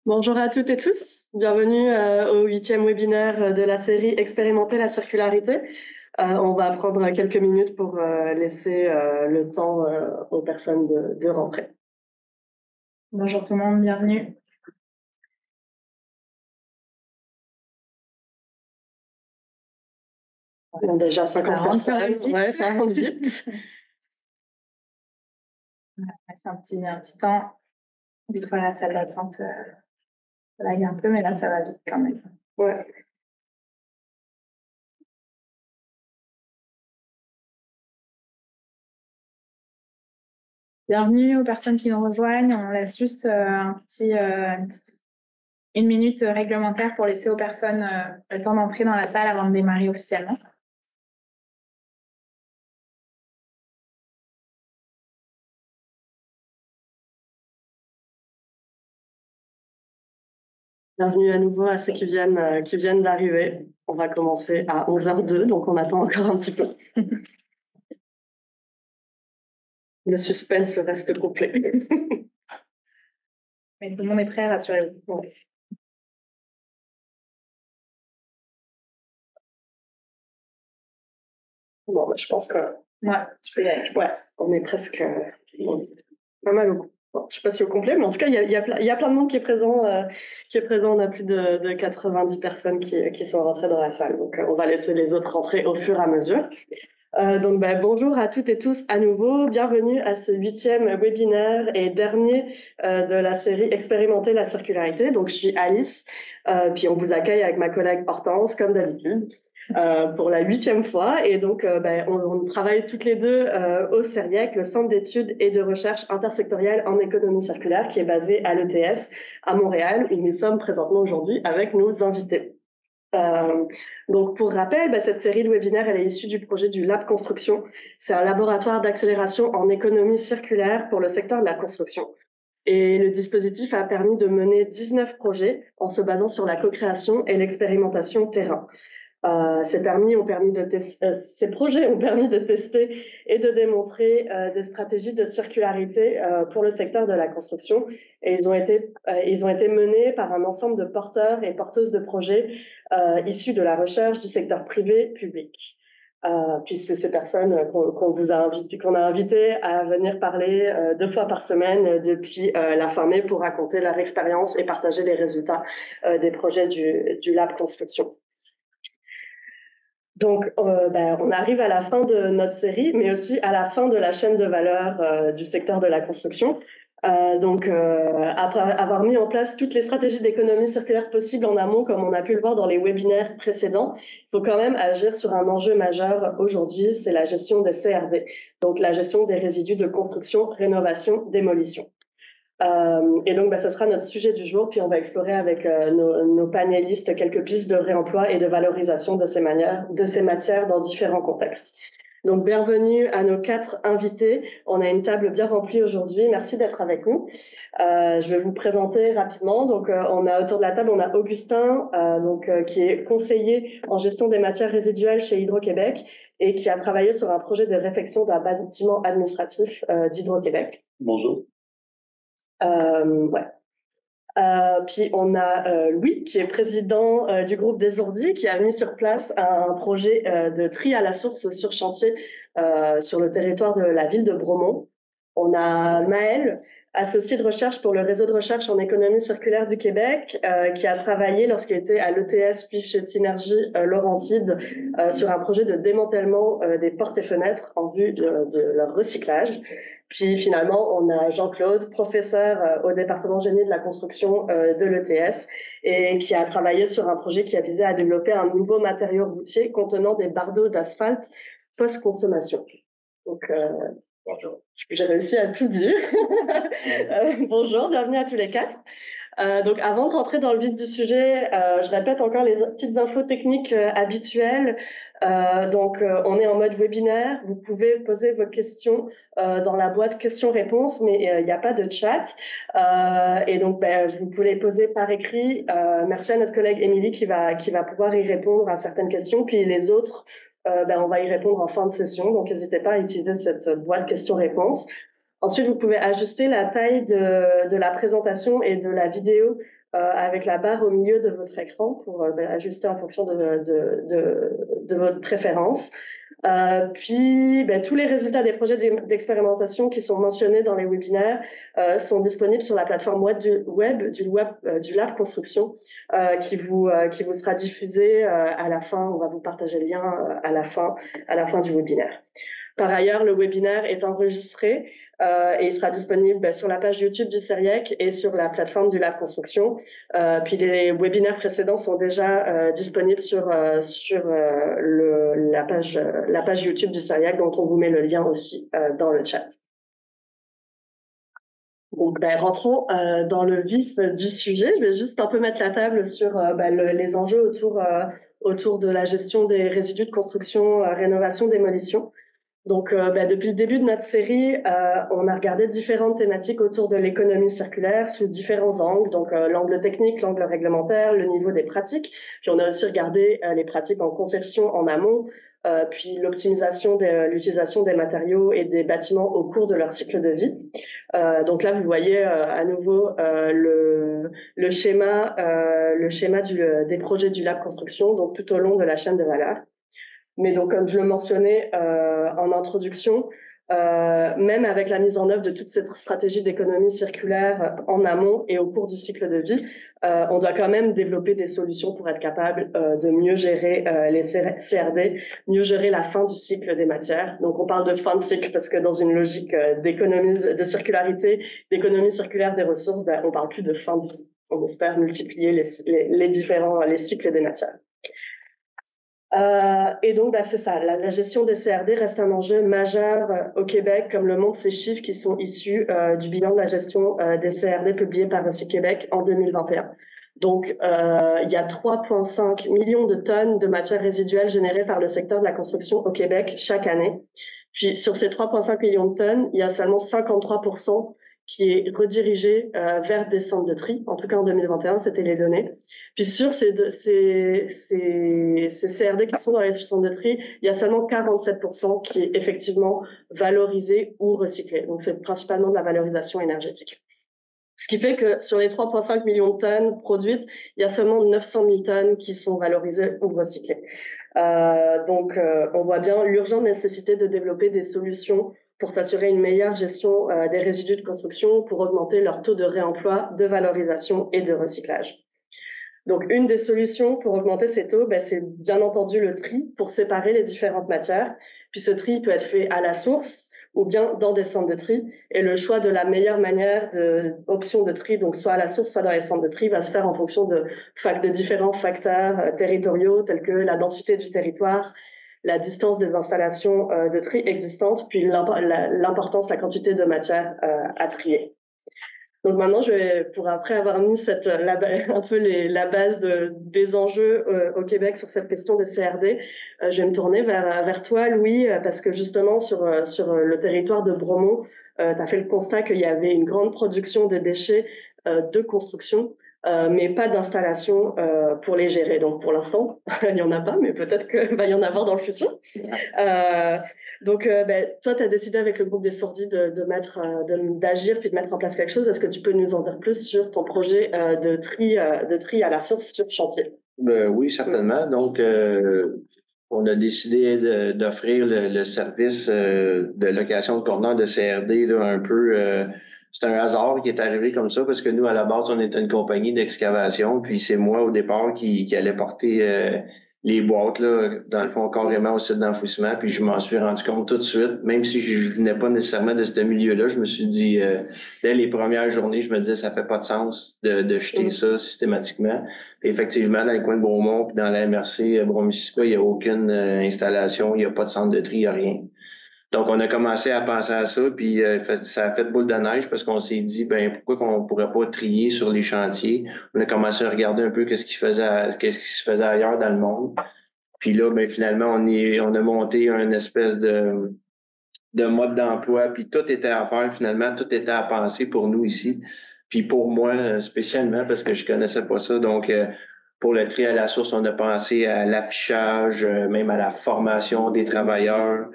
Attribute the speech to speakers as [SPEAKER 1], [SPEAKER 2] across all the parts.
[SPEAKER 1] Bonjour à toutes et tous, bienvenue au 8e webinaire de la série Expérimenter la circularité. On va prendre quelques minutes pour laisser le temps aux personnes de rentrer.
[SPEAKER 2] Bonjour tout le monde, bienvenue.
[SPEAKER 1] Il y a déjà 50 personnes, ouais, ça rentre vite.
[SPEAKER 2] C'est un petit temps. Des fois, la salle d'attente lag un peu, mais là, ça va vite quand même.
[SPEAKER 1] Ouais.
[SPEAKER 2] Bienvenue aux personnes qui nous rejoignent. On laisse juste une minute réglementaire pour laisser aux personnes le temps d'entrer dans la salle avant de démarrer officiellement.
[SPEAKER 1] Bienvenue à nouveau à ceux qui viennent d'arriver. On va commencer à 11h02, donc on attend encore un petit peu. Le suspense reste complet.
[SPEAKER 2] Mais tout le monde est prêt, rassurez-vous.
[SPEAKER 1] Ouais. Bon, je pense que
[SPEAKER 2] tu peux y aller.
[SPEAKER 1] Ouais, on est presque pas mal au bout. Bon, je ne sais pas si au complet, mais en tout cas, il y a plein de monde qui est présent. On a plus de 90 personnes qui sont rentrées dans la salle. Donc, on va laisser les autres rentrer au fur et à mesure. Bonjour à toutes et tous à nouveau. Bienvenue à ce 8e webinaire et dernier de la série Expérimenter la circularité. Donc, je suis Alice, puis on vous accueille avec ma collègue Hortense, comme d'habitude. Pour la 8e fois. Et donc, on travaille toutes les deux au CERIEC, le Centre d'études et de recherche intersectorielle en économie circulaire, qui est basé à l'ETS à Montréal, où nous sommes présentement aujourd'hui avec nos invités. Donc, pour rappel, cette série de webinaires, elle est issue du projet du Lab Construction. C'est un laboratoire d'accélération en économie circulaire pour le secteur de la construction. Et le dispositif a permis de mener 19 projets en se basant sur la co-création et l'expérimentation terrain. Ces projets ont permis de tester et de démontrer des stratégies de circularité pour le secteur de la construction. Et ils ont été menés par un ensemble de porteurs et porteuses de projets issus de la recherche du secteur privé public. Puis c'est ces personnes qu'on a invitées à venir parler 2 fois par semaine depuis la fin mai pour raconter leur expérience et partager les résultats des projets du Lab Construction. Donc, on arrive à la fin de notre série, mais aussi à la fin de la chaîne de valeur du secteur de la construction. Après avoir mis en place toutes les stratégies d'économie circulaire possibles en amont, comme on a pu le voir dans les webinaires précédents, il faut quand même agir sur un enjeu majeur aujourd'hui, c'est la gestion des CRD, donc la gestion des résidus de construction, rénovation, démolition. Et donc, ça sera notre sujet du jour, puis on va explorer avec nos panélistes quelques pistes de réemploi et de valorisation de ces matières dans différents contextes. Donc, bienvenue à nos 4 invités. On a une table bien remplie aujourd'hui. Merci d'être avec nous. Je vais vous présenter rapidement. Donc, on a autour de la table, on a Augustin, qui est conseiller en gestion des matières résiduelles chez Hydro-Québec et qui a travaillé sur un projet de réfection d'un bâtiment administratif d'Hydro-Québec.
[SPEAKER 3] Bonjour.
[SPEAKER 1] Puis on a Louis, qui est président du groupe des Ourdis, qui a mis sur place un projet de tri à la source sur chantier sur le territoire de la ville de Bromont. On a Maëlle, associé de recherche pour le réseau de recherche en économie circulaire du Québec, qui a travaillé lorsqu'il était à l'ETS puis chez Synergie Laurentide sur un projet de démantèlement des portes et fenêtres en vue de leur recyclage. Puis finalement, on a Jean-Claude, professeur au département génie de la construction de l'ETS et qui a travaillé sur un projet qui a visé à développer un nouveau matériau routier contenant des bardeaux d'asphalte post-consommation. Donc, bonjour. J'ai réussi à tout dire. Bonjour, bienvenue à tous les 4. Donc, avant de rentrer dans le vif du sujet, je répète encore les petites infos techniques habituelles. On est en mode webinaire. Vous pouvez poser vos questions dans la boîte questions-réponses, mais il n'y a pas de chat. Vous pouvez les poser par écrit. Merci à notre collègue Émilie qui va pouvoir y répondre à certaines questions. Puis les autres, on va y répondre en fin de session. Donc, n'hésitez pas à utiliser cette boîte questions-réponses. Ensuite, vous pouvez ajuster la taille de la présentation et de la vidéo avec la barre au milieu de votre écran pour ajuster en fonction de votre préférence. Puis, tous les résultats des projets d'expérimentation qui sont mentionnés dans les webinaires sont disponibles sur la plateforme du Lab Construction qui vous sera diffusée à la fin. On va vous partager le lien à la fin du webinaire. Par ailleurs, le webinaire est enregistré et il sera disponible sur la page YouTube du CERIEC et sur la plateforme du Lab Construction. Puis les webinaires précédents sont déjà disponibles sur la page YouTube du CERIEC, dont on vous met le lien aussi dans le chat. Donc, rentrons dans le vif du sujet. Je vais juste un peu mettre la table sur les enjeux autour de la gestion des résidus de construction, rénovation, démolition. Donc, depuis le début de notre série, on a regardé différentes thématiques autour de l'économie circulaire sous différents angles. Donc, l'angle technique, l'angle réglementaire, le niveau des pratiques. Puis, on a aussi regardé les pratiques en conception en amont, puis l'optimisation de l'utilisation des matériaux et des bâtiments au cours de leur cycle de vie. Donc là, vous voyez à nouveau le schéma des projets du Lab Construction, donc tout au long de la chaîne de valeur. Mais donc, comme je le mentionnais en introduction, même avec la mise en œuvre de toute cette stratégie d'économie circulaire en amont et au cours du cycle de vie, on doit quand même développer des solutions pour être capable de mieux gérer les CRD, mieux gérer la fin du cycle des matières. Donc, on parle de fin de cycle parce que dans une logique d'économie, de circularité, d'économie circulaire des ressources, on parle plus de fin de vie. On espère multiplier les cycles des matières. Et donc, c'est ça. La gestion des CRD reste un enjeu majeur au Québec, comme le montrent ces chiffres qui sont issus du bilan de la gestion des CRD publié par Recyc Québec en 2021. Donc, il y a 3,5 millions de tonnes de matières résiduelles générées par le secteur de la construction au Québec chaque année. Puis, sur ces 3,5 millions de tonnes, il y a seulement 53% qui est redirigé vers des centres de tri. En tout cas, en 2021, c'était les données. Puis sur ces CRD qui sont dans les centres de tri, il y a seulement 47% qui est effectivement valorisé ou recyclé. Donc, c'est principalement de la valorisation énergétique. Ce qui fait que sur les 3,5 millions de tonnes produites, il y a seulement 900 000 tonnes qui sont valorisées ou recyclées. Donc, on voit bien l'urgente nécessité de développer des solutions pour s'assurer une meilleure gestion des résidus de construction, pour augmenter leur taux de réemploi, de valorisation et de recyclage. Donc, une des solutions pour augmenter ces taux, c'est bien entendu le tri pour séparer les différentes matières. Puis ce tri peut être fait à la source ou bien dans des centres de tri. Et le choix de la meilleure manière d'option de tri, donc soit à la source, soit dans les centres de tri, va se faire en fonction de différents facteurs territoriaux tels que la densité du territoire, la distance des installations de tri existantes, puis l'importance, la quantité de matière à trier. Donc maintenant, après avoir mis un peu la base des enjeux au Québec sur cette question des CRD, je vais me tourner vers toi, Louis, parce que justement sur le territoire de Bromont, tu as fait le constat qu'il y avait une grande production de déchets de construction, mais pas d'installation pour les gérer. Donc pour l'instant, il n'y en a pas, mais peut-être qu'il va y en avoir dans le futur. Donc, toi, tu as décidé avec le groupe des Sourdis d'agir puis de mettre en place quelque chose. Est-ce que tu peux nous en dire plus sur ton projet de tri à la source sur chantier?
[SPEAKER 3] Oui, certainement. Donc, on a décidé d'offrir le service de location de conteneurs de CRD là, un peu. C'est un hasard qui est arrivé comme ça parce que nous, à la base, on était une compagnie d'excavation. Puis c'est moi, au départ, qui allait porter les boîtes, là, dans le fond, carrément au site d'enfouissement. Puis je m'en suis rendu compte tout de suite. Même si je venais pas nécessairement de ce milieu-là, je me suis dit, dès les premières journées, je me disais, ça fait pas de sens de jeter ça systématiquement. Puis effectivement, dans le coin de Beaumont, puis dans la MRC Bromissisquoi, il n'y a aucune installation, il n'y a pas de centre de tri, il n'y a rien. Donc, on a commencé à penser à ça, puis ça a fait boule de neige parce qu'on s'est dit, pourquoi qu'on pourrait pas trier sur les chantiers? On a commencé à regarder un peu qu'est-ce qui se faisait ailleurs dans le monde. Puis là, finalement, on a monté un espèce de mode d'emploi, puis tout était à faire finalement, tout était à penser pour nous ici. Puis pour moi, spécialement, parce que je connaissais pas ça, donc pour le tri à la source, on a pensé à l'affichage, même à la formation des travailleurs,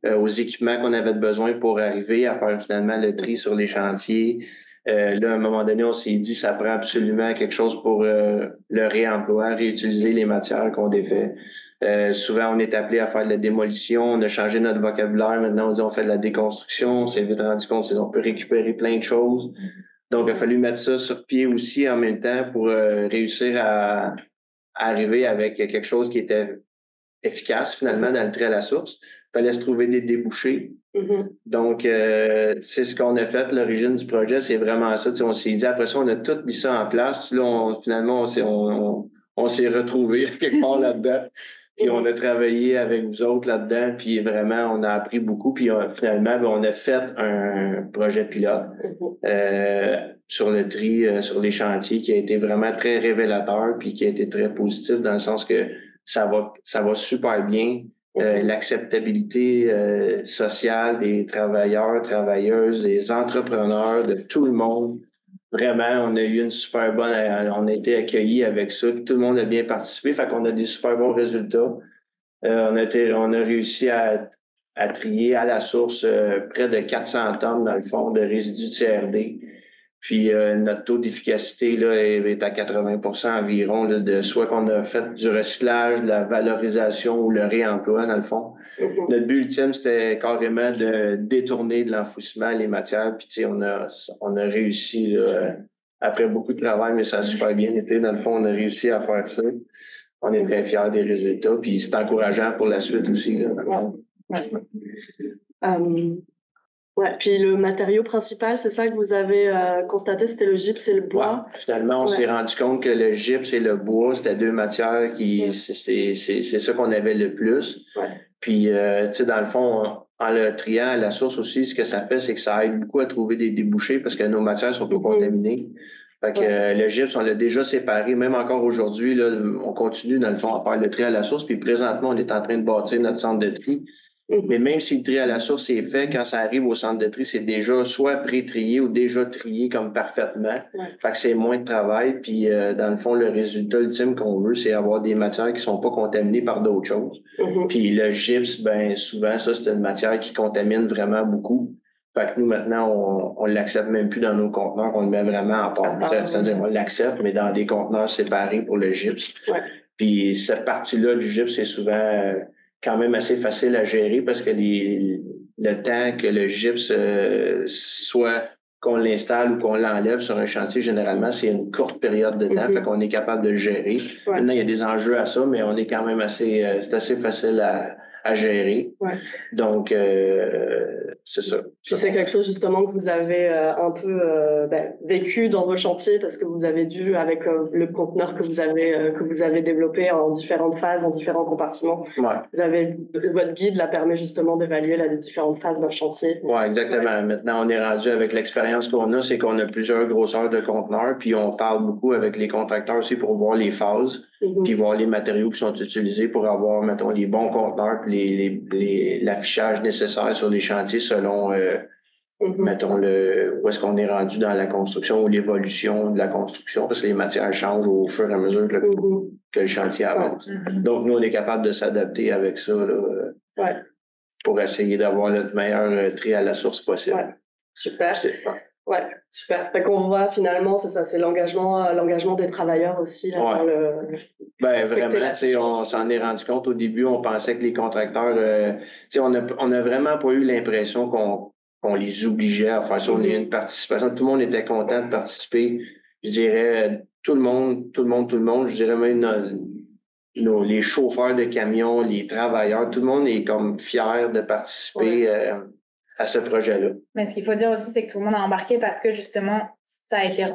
[SPEAKER 3] aux équipements qu'on avait besoin pour arriver à faire finalement le tri sur les chantiers, Là, à un moment donné, on s'est dit ça prend absolument quelque chose pour le réemploi, réutiliser les matières qu'on défait. Souvent, on est appelé à faire de la démolition, on a changé notre vocabulaire. Maintenant, on dit on fait de la déconstruction. On s'est vite rendu compte qu'on peut récupérer plein de choses. Donc, il a fallu mettre ça sur pied aussi en même temps pour réussir à arriver avec quelque chose qui était efficace finalement dans le trait à la source. Il fallait se trouver des débouchés. Donc, c'est ce qu'on a fait. L'origine du projet, c'est vraiment ça. On s'est dit, après ça, on a tout mis ça en place. Là, finalement, on s'est retrouvés quelque part là-dedans. Puis on a travaillé avec vous autres là-dedans. Puis vraiment, on a appris beaucoup. Puis finalement, on a fait un projet pilote sur le tri, sur les chantiers qui a été vraiment très révélateur puis qui a été très positif dans le sens que ça va super bien. L'acceptabilité sociale des travailleurs, travailleuses, des entrepreneurs, de tout le monde. Vraiment, on a eu une super bonne... on a été accueillis avec ça. Tout le monde a bien participé, fait qu'on a des super bons résultats. On a réussi à trier à la source près de 400 tonnes, dans le fond, de résidus de CRD. Puis notre taux d'efficacité là, est à 80% environ, là, de soit qu'on a fait du recyclage, de la valorisation ou le réemploi, dans le fond. Notre but ultime, c'était carrément de détourner de l'enfouissement les matières. Puis on a réussi, là, après beaucoup de travail, mais ça a super bien été. Dans le fond, on a réussi à faire ça. On est très fiers des résultats. Puis c'est encourageant pour la suite aussi. Là, dans le fond.
[SPEAKER 1] Ouais, puis le matériau principal, c'est ça que vous avez constaté, c'était le gypse et le bois.
[SPEAKER 3] Ouais, finalement, on s'est rendu compte que le gypse et le bois, c'était deux matières qui, c'est ça qu'on avait le plus. Puis, tu sais, dans le fond, en le triant à la source aussi, ce que ça fait, c'est que ça aide beaucoup à trouver des débouchés parce que nos matières sont pas contaminées. Fait que le gypse, on l'a déjà séparé. Même encore aujourd'hui, là, on continue, dans le fond, à faire le tri à la source. Puis présentement, on est en train de bâtir notre centre de tri. Mais même si le tri à la source est fait, quand ça arrive au centre de tri, c'est déjà soit pré-trié ou déjà trié comme parfaitement. Fait que c'est moins de travail. Puis, dans le fond, le résultat ultime qu'on veut, c'est avoir des matières qui sont pas contaminées par d'autres choses. Puis le gypse, ben souvent, ça, c'est une matière qui contamine vraiment beaucoup. Fait que nous, maintenant, on l'accepte même plus dans nos conteneurs, on le met vraiment en part. C'est-à-dire, on l'accepte, mais dans des conteneurs séparés pour le gypse. Puis cette partie-là du gypse, c'est souvent quand même assez facile à gérer parce que le temps que le gypse soit qu'on l'installe ou qu'on l'enlève sur un chantier, généralement, c'est une courte période de temps, fait qu'on est capable de le gérer. Maintenant, il y a des enjeux à ça, mais on est quand même c'est assez facile à gérer. Donc, c'est ça.
[SPEAKER 1] Puis c'est quelque chose justement que vous avez un peu vécu dans vos chantiers parce que vous avez dû, avec le conteneur que vous avez développé en différentes phases, en différents compartiments, vous avez votre guide là permet justement d'évaluer les différentes phases d'un chantier.
[SPEAKER 3] Oui, exactement. Maintenant, on est rendu avec l'expérience qu'on a, c'est qu'on a plusieurs grosseurs de conteneurs, puis on parle beaucoup avec les contracteurs aussi pour voir les phases, puis voir les matériaux qui sont utilisés pour avoir, mettons, les bons conteneurs, puis l'affichage nécessaire sur les chantiers selon mettons, où est-ce qu'on est rendu dans la construction ou l'évolution de la construction, parce que les matières changent au fur et à mesure que le chantier avance. Donc, nous, on est capable de s'adapter avec ça là, pour essayer d'avoir notre meilleur tri à la source possible.
[SPEAKER 1] Super. Super. Fait qu'on voit finalement, c'est ça, c'est l'engagement des travailleurs aussi. Là, dans
[SPEAKER 3] vraiment, on s'en est rendu compte au début, on pensait que les contracteurs, on a vraiment pas eu l'impression qu'on les obligeait à faire ça. On a eu une participation, tout le monde était content de participer. Je dirais tout le monde, je dirais même les chauffeurs de camions, les travailleurs, tout le monde est comme fier de participer à ce projet-là.
[SPEAKER 2] Mais ce qu'il faut dire aussi, c'est que tout le monde a embarqué parce que justement, ça a été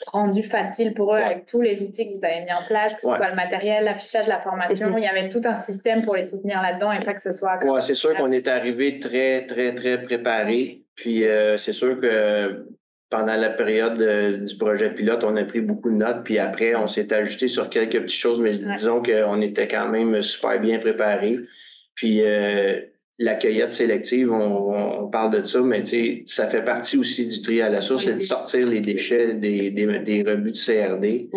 [SPEAKER 2] rendu facile pour eux avec tous les outils que vous avez mis en place, que ce soit le matériel, l'affichage, la formation. Il y avait tout un système pour les soutenir là-dedans et pas que ce soit...
[SPEAKER 3] Oui, c'est sûr qu'on est arrivé très, très, très préparé. Puis c'est sûr que pendant la période du projet pilote, on a pris beaucoup de notes. Puis après, on s'est ajusté sur quelques petites choses, mais disons qu'on était quand même super bien préparés. Puis la cueillette sélective, on parle de ça, mais ça fait partie aussi du tri à la source, c'est de sortir les déchets des rebuts de CRD.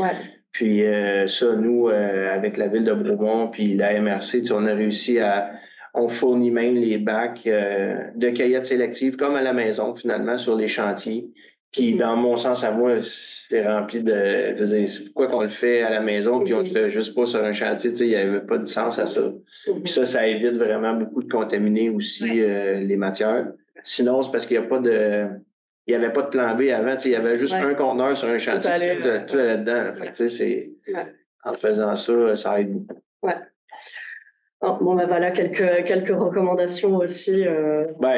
[SPEAKER 3] Puis ça, nous, avec la Ville de Bromont puis la MRC, on a réussi on fournit même les bacs de cueillette sélective, comme à la maison, finalement, sur les chantiers. Qui, dans mon sens à moi, c'est rempli de... Je veux dire, c'est pourquoi qu'on le fait à la maison, puis on le fait juste pas sur un chantier, tu sais, il n'y avait pas de sens à ça. Puis ça évite vraiment beaucoup de contaminer aussi les matières. Sinon, c'est parce qu'il n'y a pas de... Il n'y avait pas de plan B avant, tu sais, il y avait juste un conteneur sur un chantier, tout allait dedans. Fait que, tu sais, c'est... En faisant ça, ça aide beaucoup.
[SPEAKER 1] Ouais. Oh, bon, ben voilà, quelques recommandations aussi.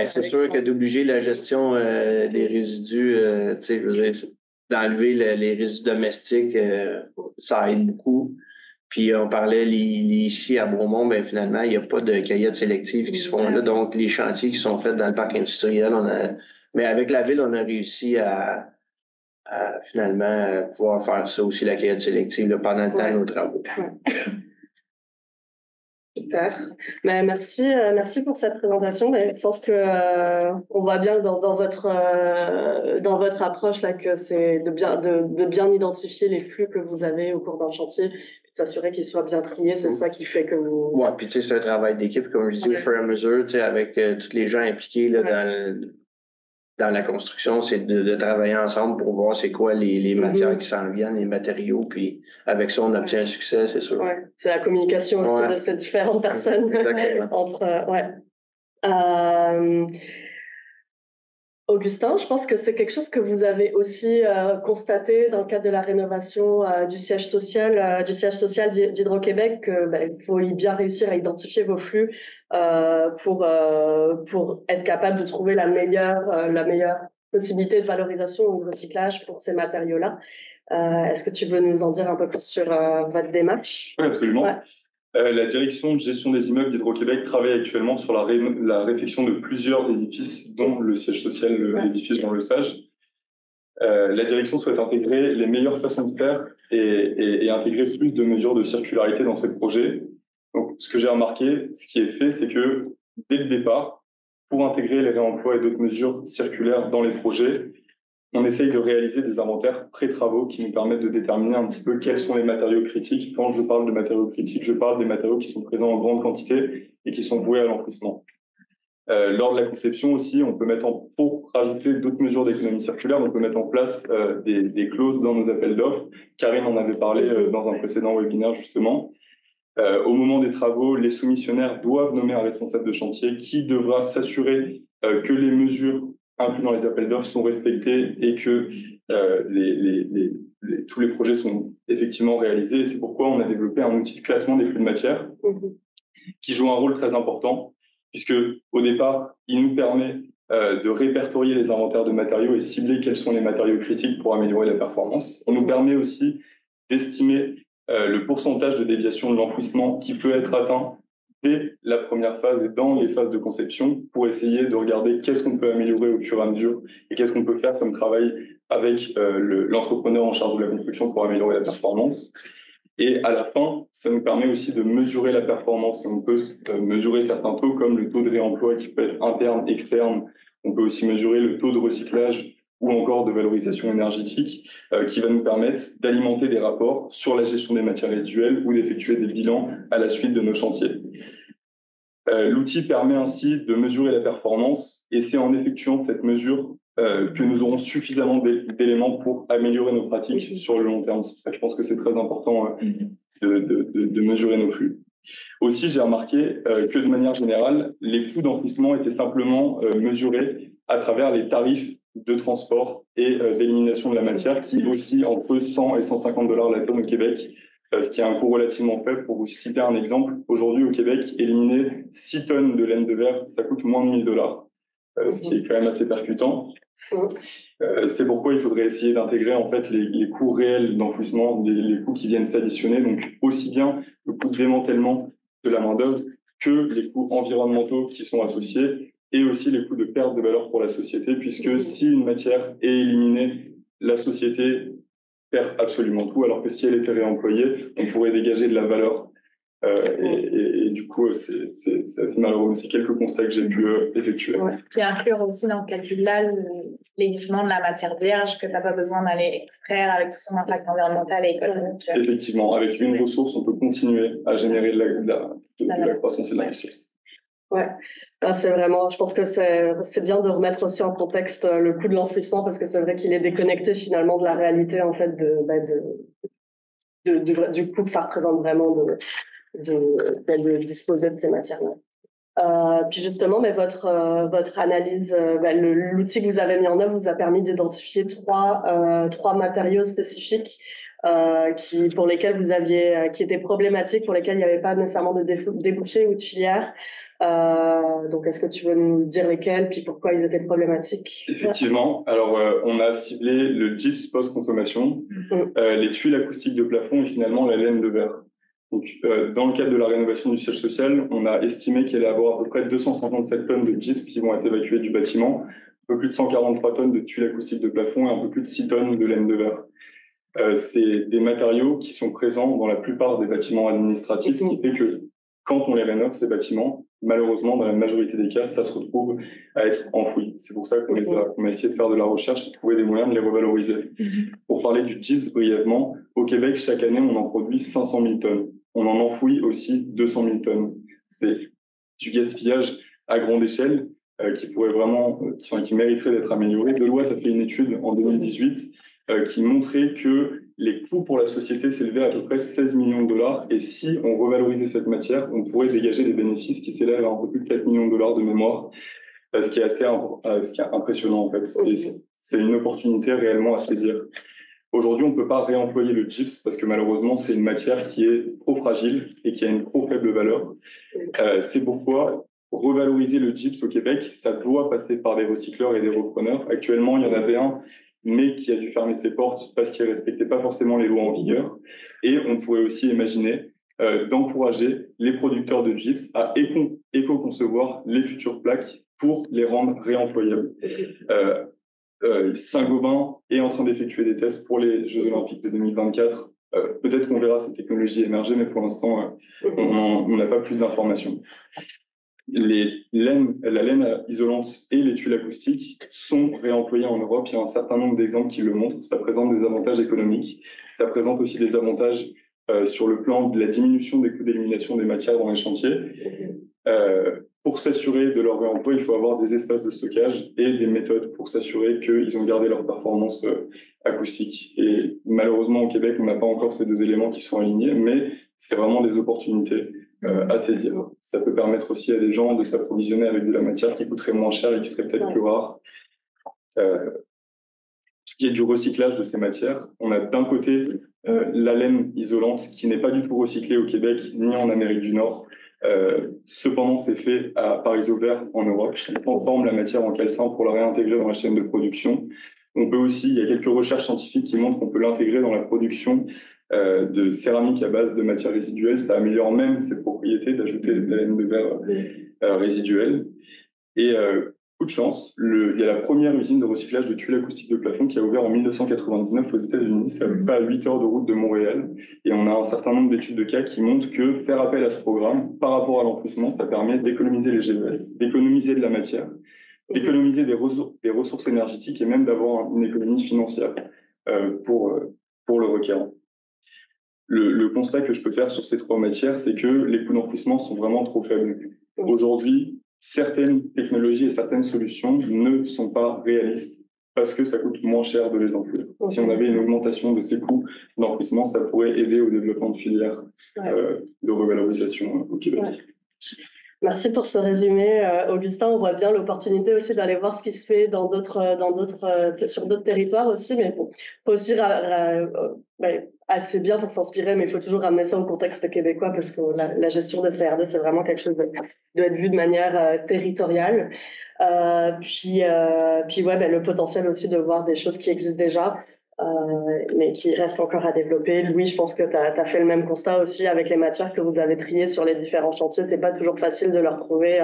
[SPEAKER 3] C'est sûr que d'obliger la gestion des résidus, tu sais, je veux dire, d'enlever les résidus domestiques, ça aide beaucoup. Puis on parlait ici à Bromont, ben finalement, il n'y a pas de cueillettes sélectives qui se font là. Donc, les chantiers qui sont faits dans le parc industriel, mais avec la ville, on a réussi à finalement pouvoir faire ça aussi, la cueillette sélective, là, pendant le temps de nos travaux.
[SPEAKER 1] Super. Mais merci pour cette présentation. Mais je pense que on voit bien dans votre approche là que c'est de bien identifier les flux que vous avez au cours d'un chantier, et de s'assurer qu'ils soient bien triés. C'est ça qui fait que vous.
[SPEAKER 3] Ouais, puis tu sais, c'est un travail d'équipe, comme je dis, au fur et à mesure, tu sais, avec tous les gens impliqués là, dans la construction, c'est de travailler ensemble pour voir c'est quoi les matières qui s'en viennent, les matériaux, puis avec ça, on obtient un succès, c'est sûr.
[SPEAKER 1] Ouais, c'est la communication aussi de ces différentes personnes entre. Augustin, je pense que c'est quelque chose que vous avez aussi constaté dans le cadre de la rénovation du siège social d'Hydro-Québec, qu'il faut bien réussir à identifier vos flux pour être capable de trouver la meilleure possibilité de valorisation ou de recyclage pour ces matériaux-là. Est-ce que tu veux nous en dire un peu plus sur votre démarche?
[SPEAKER 4] Oui, absolument. Ouais. La direction de gestion des immeubles d'Hydro-Québec travaille actuellement sur la réfection de plusieurs édifices, dont le siège social, l'édifice Jean Lesage. La direction souhaite intégrer les meilleures façons de faire et intégrer plus de mesures de circularité dans ces projets. Donc, ce que j'ai remarqué, ce qui est fait, c'est que dès le départ, pour intégrer les réemplois et d'autres mesures circulaires dans les projets, on essaye de réaliser des inventaires pré-travaux qui nous permettent de déterminer un petit peu quels sont les matériaux critiques. Quand je parle de matériaux critiques, je parle des matériaux qui sont présents en grande quantité et qui sont voués à l'enfouissement. Lors de la conception aussi, on peut pour rajouter d'autres mesures d'économie circulaire, on peut mettre en place des clauses dans nos appels d'offres. Karine en avait parlé dans un précédent webinaire justement. Au moment des travaux, les soumissionnaires doivent nommer un responsable de chantier qui devra s'assurer que les mesures inclus dans les appels d'offres sont respectés et que tous les projets sont effectivement réalisés. Et c'est pourquoi on a développé un outil de classement des flux de matière qui joue un rôle très important, puisque au départ, il nous permet de répertorier les inventaires de matériaux et cibler quels sont les matériaux critiques pour améliorer la performance. On nous permet aussi d'estimer le pourcentage de déviation de l'enfouissement qui peut être atteint dès la première phase et dans les phases de conception pour essayer de regarder qu'est-ce qu'on peut améliorer au fur et à mesure et qu'est-ce qu'on peut faire comme travail avec l'entrepreneur en charge de la construction pour améliorer la performance. Et à la fin, ça nous permet aussi de mesurer la performance. On peut mesurer certains taux comme le taux de réemploi qui peut être interne, externe. On peut aussi mesurer le taux de recyclage ou encore de valorisation énergétique qui va nous permettre d'alimenter des rapports sur la gestion des matières résiduelles ou d'effectuer des bilans à la suite de nos chantiers. L'outil permet ainsi de mesurer la performance et c'est en effectuant cette mesure que nous aurons suffisamment d'éléments pour améliorer nos pratiques sur le long terme. C'est pour ça que je pense que c'est très important de mesurer nos flux. Aussi, j'ai remarqué que de manière générale, les coûts d'enfouissement étaient simplement mesurés à travers les tarifs de transport et d'élimination de la matière qui oscillent entre 100 et 150 $ la tonne au Québec, ce qui est un coût relativement faible. Pour vous citer un exemple, aujourd'hui au Québec, éliminer 6 tonnes de laine de verre, ça coûte moins de 1 000 $, ce qui est quand même assez percutant. C'est pourquoi il faudrait essayer d'intégrer en fait les coûts réels d'enfouissement, les coûts qui viennent s'additionner, donc aussi bien le coût de démantèlement de la main-d'œuvre que les coûts environnementaux qui sont associés et aussi les coûts de perte de valeur pour la société, puisque si une matière est éliminée, la société perd absolument tout, alors que si elle était réemployée, on pourrait dégager de la valeur. Et du coup, c'est assez malheureux. C'est quelques constats que j'ai pu effectuer.
[SPEAKER 2] Puis inclure aussi dans le calcul-là l'aiguisement de la matière vierge que tu n'as pas besoin d'aller extraire avec tout son impact environnemental et économique.
[SPEAKER 4] Effectivement, avec une ressource, on peut continuer à générer de la croissance et de la richesse.
[SPEAKER 1] Ouais, c'est vraiment, je pense que c'est bien de remettre aussi en contexte le coût de l'enfouissement parce que c'est vrai qu'il est déconnecté finalement de la réalité en fait du coût que ça représente vraiment de disposer de ces matières-là. Puis justement, mais votre analyse, l'outil que vous avez mis en œuvre vous a permis d'identifier trois matériaux spécifiques pour lesquels qui étaient problématiques, pour lesquels il n'y avait pas nécessairement de débouchés ou de filière. Donc, est-ce que tu veux nous dire lesquels, puis pourquoi ils étaient problématiques?
[SPEAKER 4] Effectivement. Alors, on a ciblé le gyps post-consommation, les tuiles acoustiques de plafond et finalement la laine de verre. Donc, dans le cadre de la rénovation du siège social, on a estimé qu'il allait y avoir à peu près 257 tonnes de gyps qui vont être évacuées du bâtiment, un peu plus de 143 tonnes de tuiles acoustiques de plafond et un peu plus de 6 tonnes de laine de verre. C'est des matériaux qui sont présents dans la plupart des bâtiments administratifs, ce qui fait que quand on les rénove, ces bâtiments, malheureusement, dans la majorité des cas, ça se retrouve à être enfoui. C'est pour ça qu'on a essayé de faire de la recherche et de trouver des moyens de les revaloriser. Pour parler du gyps brièvement, au Québec, chaque année, on en produit 500 000 tonnes. On en enfouit aussi 200 000 tonnes. C'est du gaspillage à grande échelle qui pourrait vraiment, qui mériterait d'être amélioré. Deloitte a fait une étude en 2018 qui montrait que les coûts pour la société s'élevaient à peu près 16 millions de dollars. Et si on revalorisait cette matière, on pourrait dégager des bénéfices qui s'élèvent à un peu plus de 4 millions de dollars de mémoire, ce qui est assez impressionnant en fait. C'est une opportunité réellement à saisir. Aujourd'hui, on ne peut pas réemployer le gyps parce que malheureusement, c'est une matière qui est trop fragile et qui a une trop faible valeur. C'est pourquoi revaloriser le gyps au Québec, ça doit passer par des recycleurs et des repreneurs. Actuellement, il y en avait un, mais qui a dû fermer ses portes parce qu'il ne respectait pas forcément les lois en vigueur. Et on pourrait aussi imaginer d'encourager les producteurs de gyps à éco-concevoir les futures plaques pour les rendre réemployables. Saint-Gobain est en train d'effectuer des tests pour les Jeux Olympiques de 2024. Peut-être qu'on verra cette technologie émerger, mais pour l'instant, on n'a pas plus d'informations. La laine isolante et les tuiles acoustiques sont réemployées en Europe. Il y a un certain nombre d'exemples qui le montrent. Ça présente des avantages économiques. Ça présente aussi des avantages sur le plan de la diminution des coûts d'élimination des matières dans les chantiers. Pour s'assurer de leur réemploi, il faut avoir des espaces de stockage et des méthodes pour s'assurer qu'ils ont gardé leur performance acoustique. Et malheureusement, au Québec, on n'a pas encore ces deux éléments qui sont alignés, mais c'est vraiment des opportunités à saisir. Ça peut permettre aussi à des gens de s'approvisionner avec de la matière qui coûterait moins cher et qui serait peut-être plus rare. Ce qui est du recyclage de ces matières, on a d'un côté la laine isolante qui n'est pas du tout recyclée au Québec ni en Amérique du Nord. Cependant, c'est fait par Isover en Europe. On transforme la matière en calcin pour la réintégrer dans la chaîne de production. On peut aussi, il y a quelques recherches scientifiques qui montrent qu'on peut l'intégrer dans la production de céramique à base de matières résiduelles. Ça améliore même ses propriétés d'ajouter de la laine de verre résiduelle. Et coup de chance, il y a la première usine de recyclage de tuiles acoustiques de plafond qui a ouvert en 1999 aux États-Unis. C'est à peu près à 8 heures de route de Montréal. Et on a un certain nombre d'études de cas qui montrent que faire appel à ce programme par rapport à l'enfouissement, ça permet d'économiser les GES, d'économiser de la matière, d'économiser des ressources énergétiques et même d'avoir une économie financière pour le requérant. Le constat que je peux faire sur ces trois matières, c'est que les coûts d'enfouissement sont vraiment trop faibles. Aujourd'hui, certaines technologies et certaines solutions ne sont pas réalistes parce que ça coûte moins cher de les enfouir. Si on avait une augmentation de ces coûts d'enfouissement, ça pourrait aider au développement de filières de revalorisation au Québec.
[SPEAKER 1] Merci pour ce résumé, Augustin. On voit bien l'opportunité aussi d'aller voir ce qui se fait sur d'autres territoires aussi, mais bon, faut aussi assez bien pour s'inspirer, mais il faut toujours ramener ça au contexte québécois parce que la gestion des CRD, c'est vraiment quelque chose qui doit être vu de manière territoriale. Puis le potentiel aussi de voir des choses qui existent déjà, mais qui restent encore à développer. Louis, je pense que tu as fait le même constat aussi avec les matières que vous avez triées sur les différents chantiers. C'est pas toujours facile de leur trouver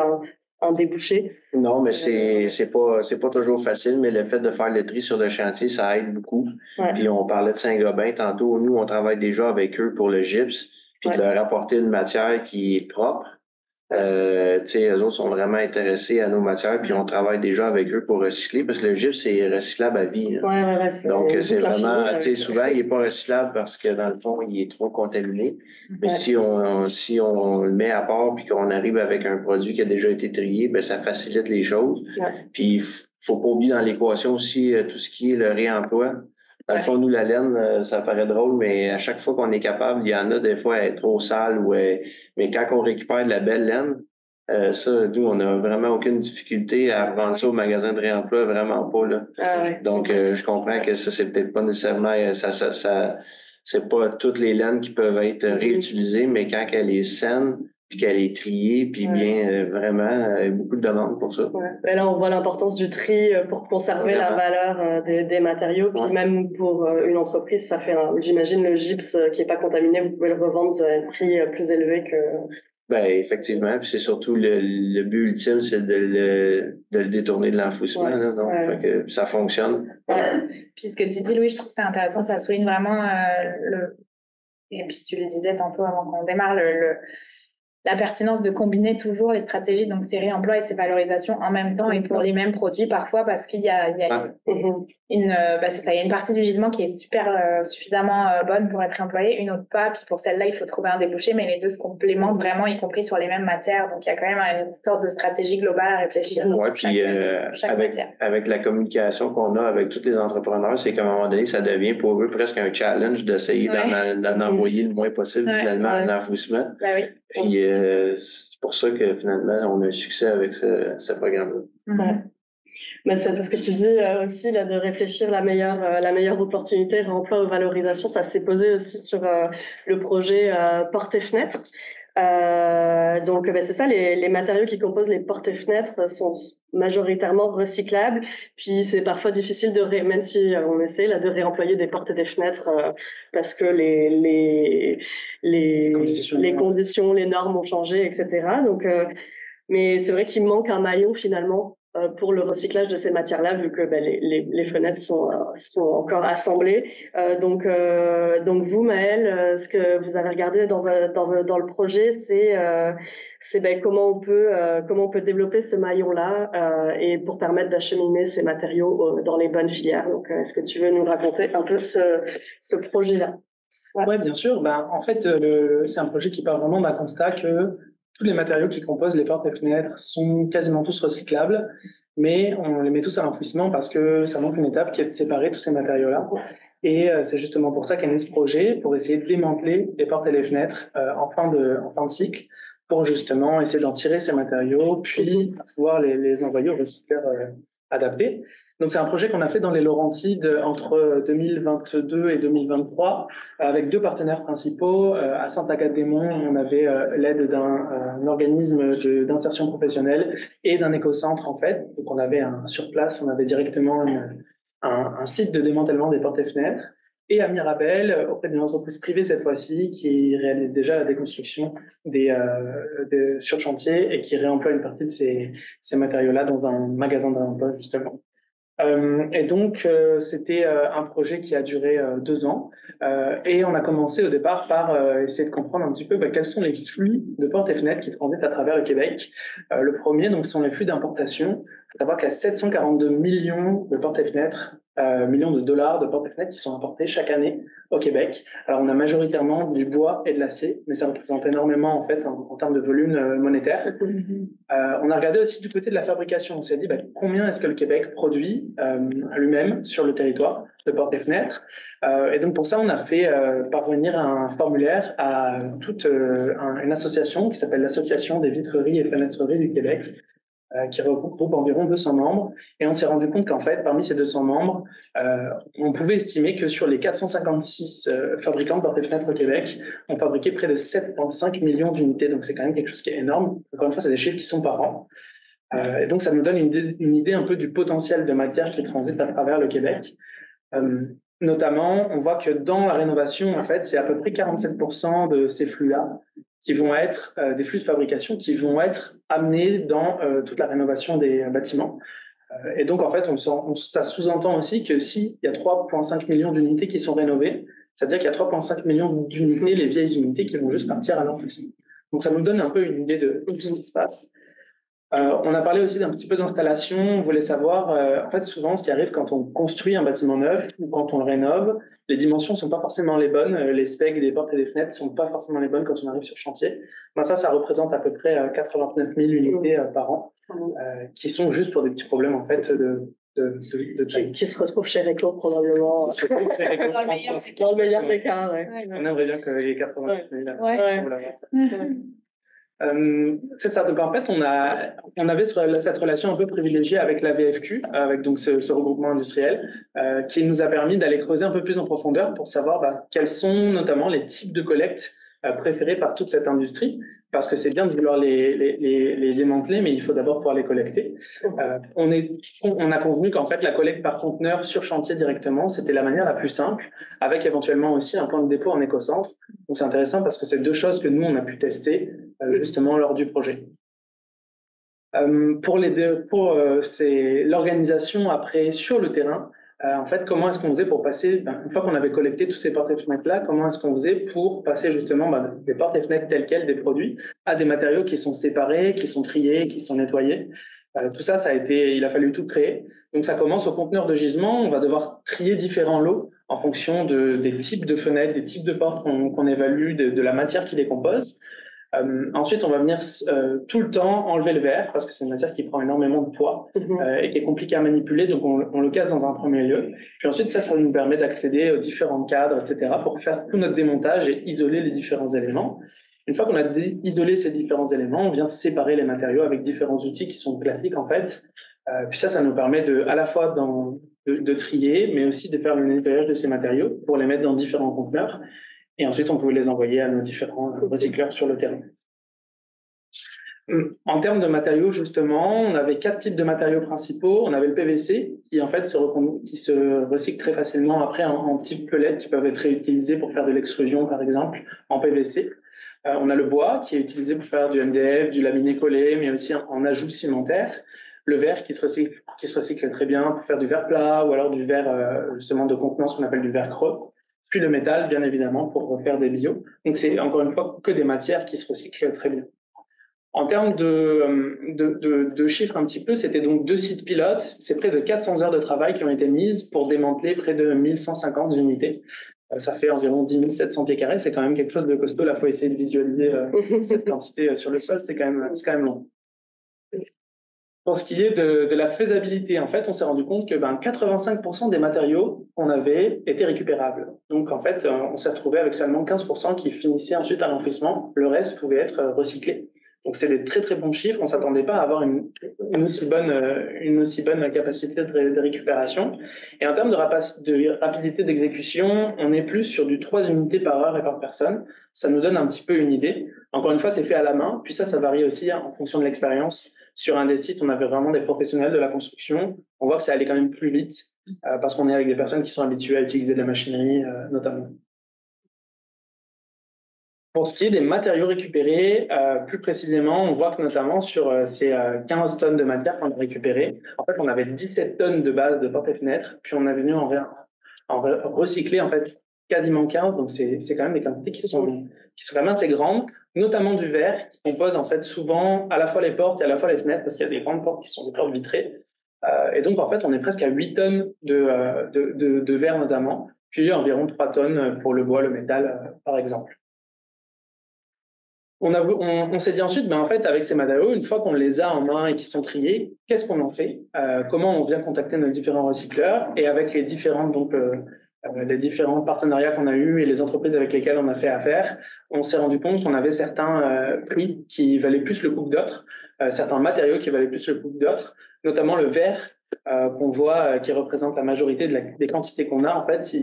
[SPEAKER 1] un débouché.
[SPEAKER 3] Non, mais c'est pas toujours facile, mais le fait de faire le tri sur le chantier, ça aide beaucoup. Ouais. Puis on parlait de Saint-Gobain tantôt. Nous, on travaille déjà avec eux pour le gypse, puis de leur apporter une matière qui est propre, Eux autres sont vraiment intéressés à nos matières, puis on travaille déjà avec eux pour recycler, parce que le gypse, c'est recyclable à vie.
[SPEAKER 1] Ouais,
[SPEAKER 3] donc, c'est vraiment, souvent, il n'est pas recyclable parce que, dans le fond, il est trop contaminé. Mais si on le met à part puis qu'on arrive avec un produit qui a déjà été trié, ben ça facilite les choses. Puis, faut pas oublier dans l'équation aussi tout ce qui est le réemploi. Dans le fond, nous, la laine, ça paraît drôle, mais à chaque fois qu'on est capable, il y en a des fois, elle est trop sale, mais quand on récupère de la belle laine, ça, nous, on n'a vraiment aucune difficulté à revendre ça au magasin de réemploi, vraiment pas, là. Donc, je comprends que ça, c'est peut-être pas nécessairement, c'est pas toutes les laines qui peuvent être réutilisées, mais quand elle est saine, puis qu'elle est triée, puis bien, vraiment, il y a beaucoup de demandes pour ça.
[SPEAKER 1] Et là, on voit l'importance du tri pour conserver la valeur des matériaux, puis même pour une entreprise, ça fait, j'imagine, le gypse qui est pas contaminé, vous pouvez le revendre à un prix plus élevé que...
[SPEAKER 3] Ben, effectivement, puis c'est surtout le but ultime, c'est de le détourner de l'enfouissement, là, donc fait que ça fonctionne.
[SPEAKER 2] Puis ce que tu dis, Louis, je trouve que c'est intéressant, ça souligne vraiment et puis tu le disais tantôt avant qu'on démarre, la pertinence de combiner toujours les stratégies, donc ces réemplois et ces valorisations en même temps et pour les mêmes produits parfois, parce qu'il y a une partie du gisement qui est suffisamment bonne pour être employée, une autre pas, puis pour celle-là, il faut trouver un débouché, mais les deux se complémentent vraiment, y compris sur les mêmes matières, donc il y a quand même une sorte de stratégie globale à réfléchir.
[SPEAKER 3] Oui, puis avec la communication qu'on a avec tous les entrepreneurs, c'est qu'à un moment donné, ça devient pour eux presque un challenge d'essayer d'en envoyer le moins possible finalement à l'enfouissement. Puis c'est pour ça que finalement, on a un succès avec ce programme-là.
[SPEAKER 1] Mais c'est ce que tu dis aussi, là, de réfléchir la meilleure opportunité, réemploi ou valorisation, ça s'est posé aussi sur le projet portes et fenêtres. Donc c'est ça, les matériaux qui composent les portes et fenêtres sont majoritairement recyclables, puis c'est parfois difficile même si on essaie là de réemployer des portes et des fenêtres parce que les conditions, les normes ont changé, etc. Donc mais c'est vrai qu'il manque un maillon finalement pour le recyclage de ces matières-là, vu que les fenêtres sont encore assemblées. Donc vous, Maëlle, ce que vous avez regardé dans le projet, c'est comment on peut développer ce maillon-là et pour permettre d'acheminer ces matériaux dans les bonnes filières. Donc, est-ce que tu veux nous raconter un peu ce projet-là?
[SPEAKER 5] Ouais, bien sûr. En fait, c'est un projet qui part vraiment d'un constat que tous les matériaux qui composent les portes et fenêtres sont quasiment tous recyclables, mais on les met tous à l'enfouissement parce que ça manque une étape qui est de séparer tous ces matériaux-là. Et c'est justement pour ça qu'est né ce projet, pour essayer de démanteler les portes et les fenêtres en fin de cycle, pour justement essayer d'en tirer ces matériaux, puis pouvoir les envoyer aux recycleurs adaptés. Donc c'est un projet qu'on a fait dans les Laurentides entre 2022 et 2023 avec deux partenaires principaux. À Sainte-Agathe-des-Monts, on avait l'aide d'un organisme d'insertion professionnelle et d'un écocentre en fait. Donc on avait sur place, on avait directement un site de démantèlement des portes et fenêtres. Et à Mirabel, auprès d'une entreprise privée cette fois-ci, qui réalise déjà la déconstruction sur chantier et qui réemploie une partie de ces matériaux-là dans un magasin de réemploi justement. Et donc, c'était un projet qui a duré 2 ans et on a commencé au départ par essayer de comprendre un petit peu quels sont les flux de portes et fenêtres qui transitent à travers le Québec. Le premier, donc, sont les flux d'importation. Il faut savoir qu'il y a 742 millions de portes et fenêtres, millions de dollars de portes et fenêtres qui sont importés chaque année au Québec. Alors, on a majoritairement du bois et de l'acier, mais ça représente énormément en fait en termes de volume monétaire. On a regardé aussi du côté de la fabrication. On s'est dit combien est-ce que le Québec produit lui-même sur le territoire de portes et fenêtres. Et donc pour ça, on a fait parvenir un formulaire à toute une association qui s'appelle l'Association des vitreries et fenêtreries du Québec, qui regroupe environ 200 membres. Et on s'est rendu compte qu'en fait, parmi ces 200 membres, on pouvait estimer que sur les 456 fabricants de portes et fenêtres au Québec, on fabriquait près de 7,5 millions d'unités. Donc c'est quand même quelque chose qui est énorme. Encore une fois, c'est des chiffres qui sont par an. Et donc ça nous donne une idée un peu du potentiel de matière qui transite à travers le Québec. Notamment, on voit que dans la rénovation, en fait, c'est à peu près 47% de ces flux-là qui vont être des flux de fabrication qui vont être amenés dans toute la rénovation des bâtiments. Et donc, en fait, ça sous-entend aussi que s'il y a 3,5 millions d'unités qui sont rénovées, c'est-à-dire qu'il y a 3,5 millions d'unités, les vieilles unités, qui vont juste partir à l'enfouissement. Donc, ça nous donne un peu une idée de tout ce qui se passe. On a parlé aussi d'un petit peu d'installation. On voulait savoir, en fait, souvent, ce qui arrive quand on construit un bâtiment neuf ou quand on le rénove, les dimensions ne sont pas forcément les bonnes. Les specs des portes et des fenêtres ne sont pas forcément les bonnes quand on arrive sur chantier. Ben, ça représente à peu près 89 000 unités par an, qui sont juste pour des petits problèmes, en fait, de taille.
[SPEAKER 1] Qui se retrouvent chez Reco, probablement.
[SPEAKER 2] Dans le meilleur des cas.
[SPEAKER 1] Dans le meilleur des cas, ouais.
[SPEAKER 5] On aimerait bien que les 89 000... C'est ça. Donc en fait, on avait cette relation un peu privilégiée avec la VFQ, avec donc ce regroupement industriel, qui nous a permis d'aller creuser un peu plus en profondeur pour savoir quels sont notamment les types de collecte préférés par toute cette industrie, parce que c'est bien de vouloir les démanteler, mais il faut d'abord pouvoir les collecter. On a convenu qu'en fait, la collecte par conteneur sur chantier directement, c'était la manière la plus simple, avec éventuellement aussi un point de dépôt en écocentre. Donc c'est intéressant parce que c'est deux choses que nous, on a pu tester justement lors du projet. Pour l'organisation après sur le terrain, en fait, comment est-ce qu'on faisait pour passer, une fois qu'on avait collecté tous ces portes et fenêtres-là, comment est-ce qu'on faisait pour passer justement des portes et fenêtres telles quelles, des produits, à des matériaux qui sont séparés, qui sont triés, qui sont nettoyés. Tout ça, il a fallu tout créer. Donc ça commence au conteneur de gisement, on va devoir trier différents lots en fonction des types de fenêtres, des types de portes qu'on évalue, de la matière qui les compose. Ensuite, on va venir tout le temps enlever le verre parce que c'est une matière qui prend énormément de poids et qui est compliquée à manipuler, donc on le casse dans un premier lieu. Puis ensuite, ça nous permet d'accéder aux différents cadres, etc., pour faire tout notre démontage et isoler les différents éléments. Une fois qu'on a isolé ces différents éléments, on vient séparer les matériaux avec différents outils qui sont classiques en fait. Puis ça nous permet à la fois de trier, mais aussi de faire le nettoyage de ces matériaux pour les mettre dans différents conteneurs. Et ensuite, on pouvait les envoyer à nos différents recycleurs sur le terrain. En termes de matériaux, justement, on avait 4 types de matériaux principaux. On avait le PVC, qui en fait qui se recycle très facilement après en petites pelettes qui peuvent être réutilisées pour faire de l'extrusion, par exemple, en PVC. On a le bois, qui est utilisé pour faire du MDF, du laminé collé, mais aussi en ajout cimentaire. Le verre, qui se recycle très bien pour faire du verre plat ou alors du verre, justement, de contenance qu'on appelle du verre creux. Puis le métal, bien évidemment, pour refaire des bio. Donc, c'est encore une fois que des matières qui se recyclent très bien. En termes de chiffres un petit peu, c'était donc 2 sites pilotes. C'est près de 400 heures de travail qui ont été mises pour démanteler près de 1150 unités. Ça fait environ 10 700 pieds carrés. C'est quand même quelque chose de costaud. Là, il faut essayer de visualiser cette quantité sur le sol. C'est quand même long. Pour ce qui est de la faisabilité, en fait, on s'est rendu compte que 85% des matériaux qu'on avait étaient récupérables. Donc, en fait, on s'est retrouvé avec seulement 15% qui finissaient ensuite à l'enfouissement. Le reste pouvait être recyclé. Donc, c'est des très, très bons chiffres. On ne s'attendait pas à avoir une aussi bonne capacité de récupération. Et en termes de rapidité d'exécution, on est plus sur du 3 unités par heure et par personne. Ça nous donne un petit peu une idée. Encore une fois, c'est fait à la main. Puis ça varie aussi en fonction de l'expérience. Sur un des sites, on avait vraiment des professionnels de la construction. On voit que ça allait quand même plus vite parce qu'on est avec des personnes qui sont habituées à utiliser de la machinerie, notamment. Pour ce qui est des matériaux récupérés, plus précisément, on voit que notamment sur ces 15 tonnes de matière qu'on a récupérées, en fait, on avait 17 tonnes de base de portes et fenêtres, puis on est venu en recycler en fait quasiment 15, donc c'est quand même des quantités qui sont quand même assez grandes, notamment du verre, qui compose en fait souvent à la fois les portes et à la fois les fenêtres, parce qu'il y a des grandes portes qui sont des portes vitrées. Et donc, en fait, on est presque à 8 tonnes de verre notamment, puis environ 3 tonnes pour le bois, le métal, par exemple. On s'est dit ensuite, en fait, avec ces matériaux, une fois qu'on les a en main et qu'ils sont triés, qu'est-ce qu'on en fait? Comment on vient contacter nos différents recycleurs? Et avec les différents partenariats qu'on a eus et les entreprises avec lesquelles on a fait affaire, on s'est rendu compte qu'on avait certains prix qui valaient plus le coup que d'autres, certains matériaux qui valaient plus le coup que d'autres, notamment le verre qu'on voit qui représente la majorité des quantités qu'on a. En fait,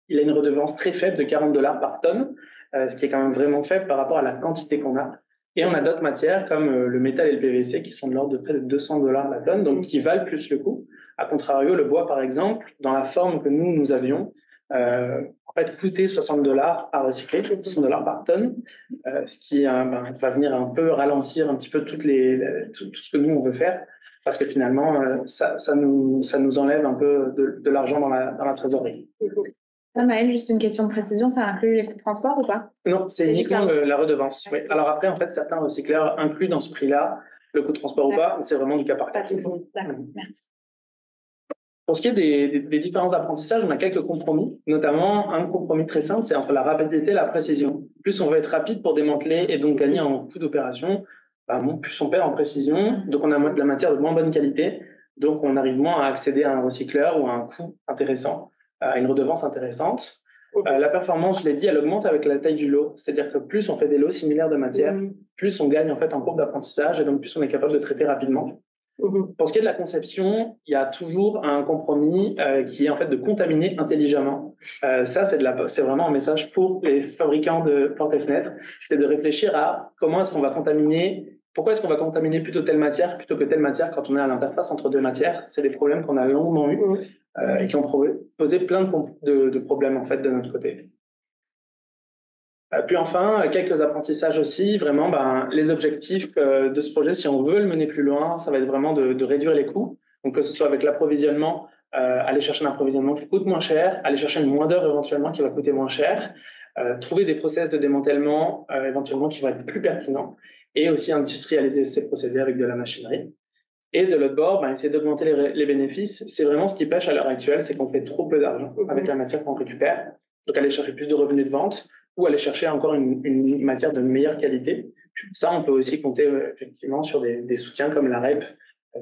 [SPEAKER 5] il a une redevance très faible de $40 par tonne, ce qui est quand même vraiment faible par rapport à la quantité qu'on a. Et on a d'autres matières comme le métal et le PVC qui sont de l'ordre de près de $200 la tonne, donc qui valent plus le coup. A contrario, le bois, par exemple, dans la forme que nous avions, en fait, coûtait $60 à recycler, $60 par tonne, ce qui va venir un peu ralentir un petit peu tout ce que nous, on veut faire, parce que finalement, ça nous enlève un peu de l'argent dans la trésorerie.
[SPEAKER 2] Maëlle, juste une question de précision, ça inclut les coûts de transport ou pas?
[SPEAKER 5] Non, c'est uniquement la redevance. Oui. Alors après, en fait, certains recycleurs incluent dans ce prix-là le coût de transport ou pas, mais c'est vraiment du cas par cas.
[SPEAKER 2] Pas tout le monde. D'accord, merci.
[SPEAKER 5] Pour ce qui est des différents apprentissages, on a quelques compromis, notamment un compromis très simple, c'est entre la rapidité et la précision. Plus on veut être rapide pour démanteler et donc gagner en coût d'opération, plus on perd en précision, donc on a de la matière de moins bonne qualité, donc on arrive moins à accéder à un recycleur ou à un coût intéressant, à une redevance intéressante. La performance, je l'ai dit, elle augmente avec la taille du lot, c'est-à-dire que plus on fait des lots similaires de matière, plus on gagne en fait en courbe d'apprentissage et donc plus on est capable de traiter rapidement. Pour ce qui est de la conception, il y a toujours un compromis qui est en fait de contaminer intelligemment. Ça, c'est vraiment un message pour les fabricants de portes et fenêtres, c'est de réfléchir à comment est-ce qu'on va contaminer, pourquoi est-ce qu'on va contaminer plutôt telle matière plutôt que telle matière quand on est à l'interface entre deux matières. C'est des problèmes qu'on a longuement eus et qui ont posé plein de problèmes en fait de notre côté. Puis enfin, quelques apprentissages aussi, vraiment, les objectifs de ce projet, si on veut le mener plus loin, ça va être vraiment de réduire les coûts. Donc que ce soit avec l'approvisionnement, aller chercher un approvisionnement qui coûte moins cher, aller chercher une moindre éventuellement qui va coûter moins cher, trouver des process de démantèlement éventuellement qui vont être plus pertinents et aussi industrialiser ces procédés avec de la machinerie. Et de l'autre bord, essayer d'augmenter les bénéfices. C'est vraiment ce qui pêche à l'heure actuelle, c'est qu'on fait trop peu d'argent avec la matière qu'on récupère. Donc aller chercher plus de revenus de vente, ou aller chercher encore une matière de meilleure qualité. Ça, on peut aussi compter effectivement sur des soutiens comme la REP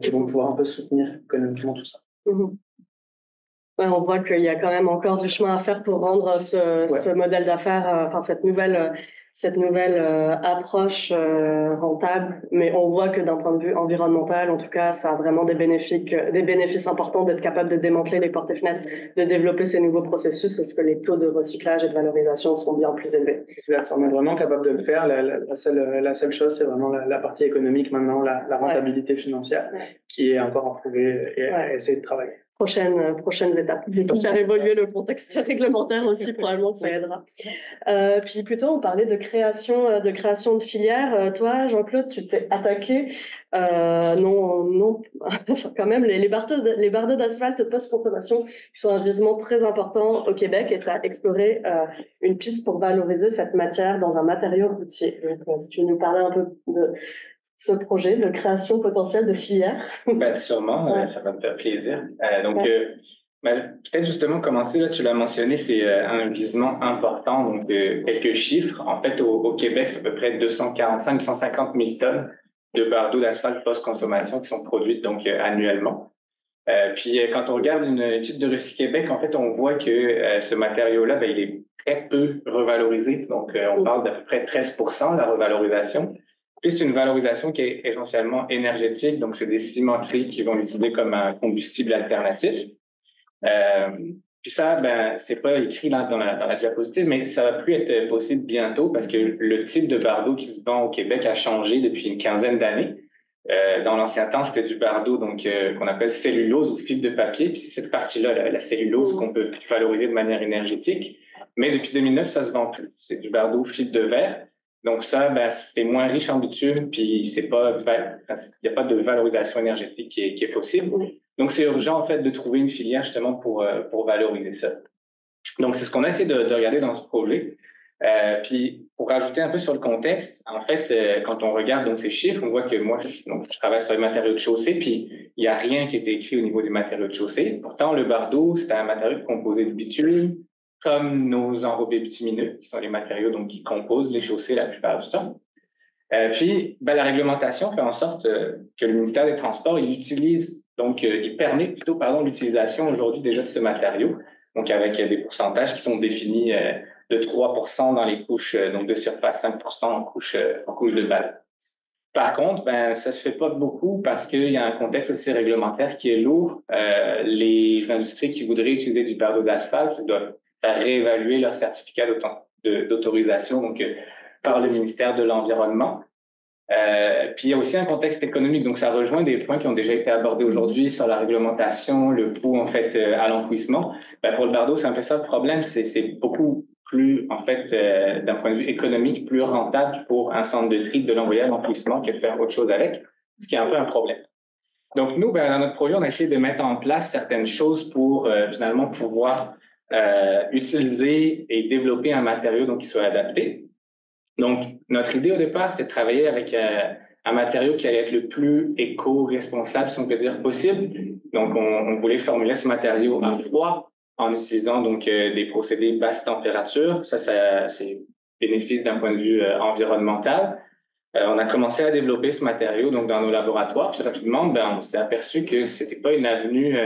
[SPEAKER 5] qui vont pouvoir un peu soutenir économiquement tout ça.
[SPEAKER 1] Ouais, on voit qu'il y a quand même encore du chemin à faire pour rendre ce modèle d'affaires, cette nouvelle approche rentable, mais on voit que d'un point de vue environnemental, en tout cas, ça a vraiment des bénéfices importants d'être capable de démanteler les portes et fenêtres, de développer ces nouveaux processus parce que les taux de recyclage et de valorisation sont bien plus élevés.
[SPEAKER 5] Exact, on est vraiment capable de le faire. La seule chose, c'est vraiment la partie économique maintenant, la rentabilité financière qui est encore à prouver et à essayer de travailler.
[SPEAKER 1] Prochaines étapes. Faire évoluer le contexte réglementaire aussi, probablement que ça aidera. Puis plutôt, on parlait de création de filières. Toi, Jean-Claude, tu t'es attaqué, non, quand même, les bardeaux d'asphalte post-consommation qui sont un gisement très important au Québec et tu as exploré une piste pour valoriser cette matière dans un matériau routier. Donc, si tu nous parlais un peu de ce projet de création potentielle de filières.
[SPEAKER 6] Sûrement, ça va me faire plaisir. Peut-être justement commencer, là, tu l'as mentionné, c'est un gisement important, donc quelques chiffres. En fait, au Québec, c'est à peu près 245-250 000 tonnes de bardeaux d'asphalte post-consommation qui sont produites donc annuellement. Puis quand on regarde une étude de Recyc Québec, en fait, on voit que ce matériau-là, il est très peu revalorisé. Donc, on parle d'à peu près 13% de la revalorisation. Puis c'est une valorisation qui est essentiellement énergétique, donc c'est des cimenteries qui vont l'utiliser comme un combustible alternatif. Puis ça, c'est pas écrit là dans la diapositive, mais ça va plus être possible bientôt parce que le type de bardeau qui se vend au Québec a changé depuis une quinzaine d'années. Dans l'ancien temps, c'était du bardeau donc qu'on appelle cellulose ou fibre de papier. Puis c'est cette partie-là, la cellulose, qu'on peut valoriser de manière énergétique. Mais depuis 2009, ça se vend plus. C'est du bardeau fibre de verre. Donc ça, c'est moins riche en bitume, puis il n'y a pas de valorisation énergétique qui est possible. Donc c'est urgent en fait de trouver une filière justement pour valoriser ça. Donc c'est ce qu'on a essayé de regarder dans ce projet. Puis pour rajouter un peu sur le contexte, en fait, quand on regarde donc ces chiffres, on voit que moi je travaille sur les matériaux de chaussée, puis il n'y a rien qui a été écrit au niveau des matériaux de chaussée. Pourtant le bardeau, c'est un matériau composé de bitume, comme nos enrobés bitumineux, qui sont les matériaux donc, qui composent les chaussées la plupart du temps. Puis, la réglementation fait en sorte que le ministère des Transports, il permet plutôt l'utilisation aujourd'hui déjà de ce matériau, donc avec des pourcentages qui sont définis de 3% dans les couches donc de surface, 5% en couche de balle. Par contre, ça se fait pas beaucoup parce qu'il y a un contexte aussi réglementaire qui est lourd. Les industries qui voudraient utiliser du bardeau d'asphalte doivent réévaluer leur certificat d'autorisation donc par le ministère de l'Environnement. Puis il y a aussi un contexte économique, donc ça rejoint des points qui ont déjà été abordés aujourd'hui sur la réglementation, le coût en fait à l'enfouissement. Pour le bardeau, c'est un peu ça le problème, c'est beaucoup plus en fait d'un point de vue économique plus rentable pour un centre de tri de l'envoyer à l'enfouissement que de faire autre chose avec, ce qui est un peu un problème. Donc nous, dans notre projet, on a essayé de mettre en place certaines choses pour finalement pouvoir utiliser et développer un matériau donc, qui soit adapté. Donc, notre idée au départ, c'était de travailler avec un matériau qui allait être le plus éco-responsable, si on peut dire, possible. Donc, on voulait formuler ce matériau à froid en utilisant donc des procédés basse température. Ça c'est bénéfice d'un point de vue environnemental. On a commencé à développer ce matériau donc dans nos laboratoires. Puis rapidement, on s'est aperçu que c'était pas une avenue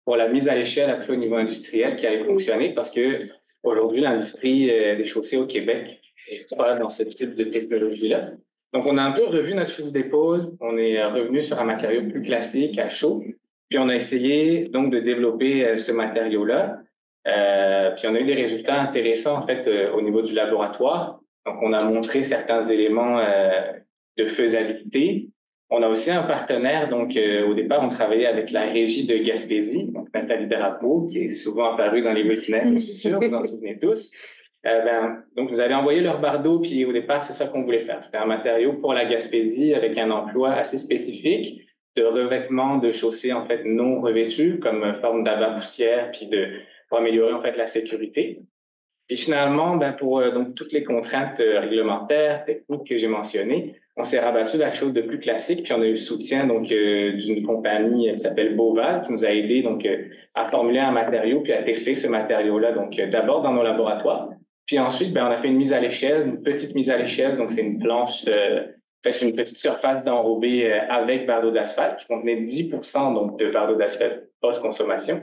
[SPEAKER 6] pour la mise à l'échelle après au niveau industriel qui allait fonctionner parce que aujourd'hui l'industrie des chaussées au Québec est pas dans ce type de technologie-là. Donc on a un peu revu notre fusil d'épaule. On est revenu sur un matériau plus classique à chaud. Puis on a essayé donc de développer ce matériau-là. Puis on a eu des résultats intéressants en fait au niveau du laboratoire. Donc, on a montré certains éléments de faisabilité. On a aussi un partenaire. Donc, au départ, on travaillait avec la régie de Gaspésie, donc Nathalie Drapeau, qui est souvent apparue dans les webinaires, je suis sûr, vous en souvenez tous. Donc, vous allez envoyer leur bardeau, puis au départ, c'est ça qu'on voulait faire. C'était un matériau pour la Gaspésie avec un emploi assez spécifique de revêtement de chaussées, en fait, non revêtues, comme forme d'abat-poussière, puis pour améliorer, en fait, la sécurité. Puis finalement, pour donc toutes les contraintes réglementaires, techniques que j'ai mentionnées, on s'est rabattu vers quelque chose de plus classique. Puis on a eu le soutien donc d'une compagnie qui s'appelle Beauval qui nous a aidé donc à formuler un matériau puis à tester ce matériau-là. Donc d'abord dans nos laboratoires, puis ensuite on a fait une mise à l'échelle, une petite mise à l'échelle. Donc c'est une planche, fait une petite surface d'enrobé avec bardeau d'asphalte qui contenait 10% donc de bardeau d'asphalte post-consommation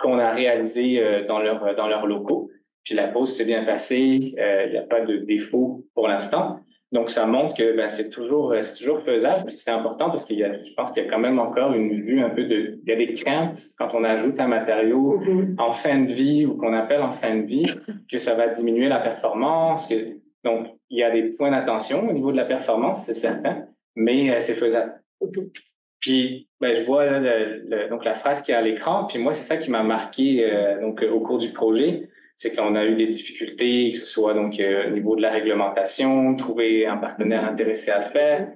[SPEAKER 6] qu'on a réalisé dans leurs locaux. Puis la pause s'est bien passée, il n'y a pas de défaut pour l'instant. Donc, ça montre que c'est toujours faisable. Puis c'est important parce je pense qu'il y a quand même encore une vue un peu il y a des craintes quand on ajoute un matériau en fin de vie ou qu'on appelle en fin de vie, que ça va diminuer la performance. Donc, il y a des points d'attention au niveau de la performance, c'est certain, mais c'est faisable. Puis, je vois là, donc la phrase qui est à l'écran. Puis moi, c'est ça qui m'a marqué donc au cours du projet. C'est qu'on a eu des difficultés, que ce soit donc au niveau de la réglementation, trouver un partenaire intéressé à le faire.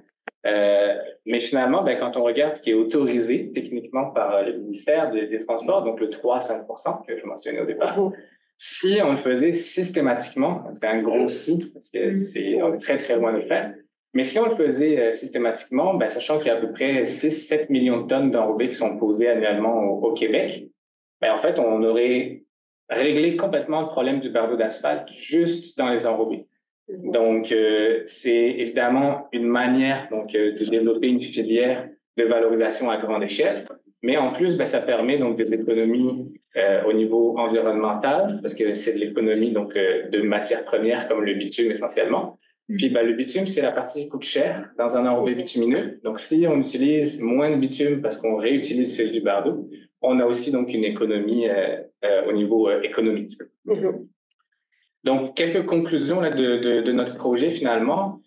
[SPEAKER 6] Mais finalement, quand on regarde ce qui est autorisé techniquement par le ministère des Transports, donc le 3-5% que je mentionnais au départ, si on le faisait systématiquement, c'est un gros si, parce que on est très, très loin de le faire, mais si on le faisait systématiquement, sachant qu'il y a à peu près 6-7 millions de tonnes d'enrobés qui sont posées annuellement au Québec, en fait, on aurait régler complètement le problème du bardeau d'asphalte juste dans les enrobés. Donc, c'est évidemment une manière donc de développer une filière de valorisation à grande échelle, mais en plus, ça permet donc des économies au niveau environnemental, parce que c'est de l'économie donc de matières premières comme le bitume essentiellement. Puis, le bitume, c'est la partie qui coûte cher dans un enrobé bitumineux. Donc, si on utilise moins de bitume parce qu'on réutilise celui du bardeau, on a aussi donc une économie au niveau économique. Donc, quelques conclusions là, de notre projet finalement.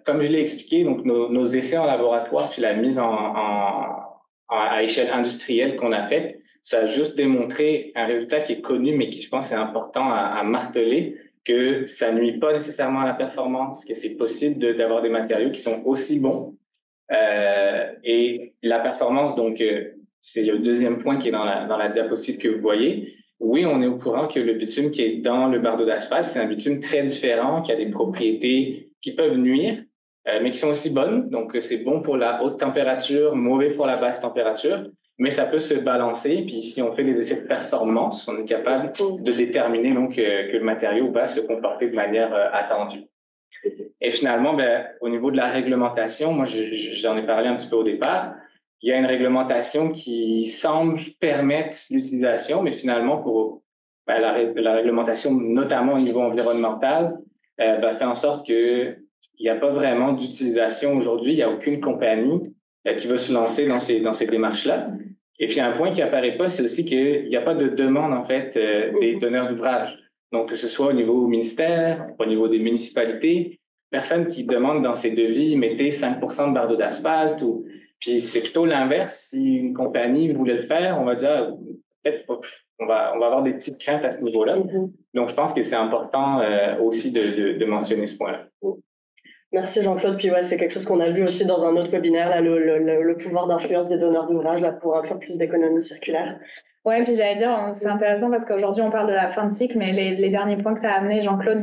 [SPEAKER 6] Comme je l'ai expliqué, donc nos essais en laboratoire puis la mise à échelle industrielle qu'on a faite, ça a juste démontré un résultat qui est connu, mais qui, je pense, est important à marteler, que ça nuit pas nécessairement à la performance, que c'est possible d'avoir des matériaux qui sont aussi bons. Et la performance, donc, c'est le deuxième point qui est dans la diapositive que vous voyez. Oui, on est au courant que le bitume qui est dans le bardeau d'asphalte, c'est un bitume très différent, qui a des propriétés qui peuvent nuire, mais qui sont aussi bonnes. Donc, c'est bon pour la haute température, mauvais pour la basse température, mais ça peut se balancer. Puis, si on fait des essais de performance, on est capable de déterminer donc que le matériau va se comporter de manière attendue. Et finalement, au niveau de la réglementation, moi, j'en ai parlé un petit peu au départ. Il y a une réglementation qui semble permettre l'utilisation, mais finalement, pour la réglementation, notamment au niveau environnemental, fait en sorte qu'il n'y a pas vraiment d'utilisation aujourd'hui. Il n'y a aucune compagnie qui veut se lancer dans ces démarches-là. Et puis, un point qui apparaît pas, c'est aussi qu'il n'y a pas de demande, en fait, des donneurs d'ouvrage. Donc, que ce soit au niveau ministère, au niveau des municipalités, personne qui demande dans ses devis, mettez 5% de bardeau d'asphalte ou... Puis c'est plutôt l'inverse. Si une compagnie voulait le faire, on va dire peut-être on va avoir des petites craintes à ce niveau-là. Donc je pense que c'est important aussi de mentionner ce point-là.
[SPEAKER 1] Merci Jean-Claude. Puis c'est quelque chose qu'on a vu aussi dans un autre webinaire, là, le pouvoir d'influence des donneurs d'ouvrage là, pour inclure plus d'économie circulaire.
[SPEAKER 2] Ouais, puis j'allais dire, c'est intéressant parce qu'aujourd'hui, on parle de la fin de cycle, mais les derniers points que tu as amenés, Jean-Claude,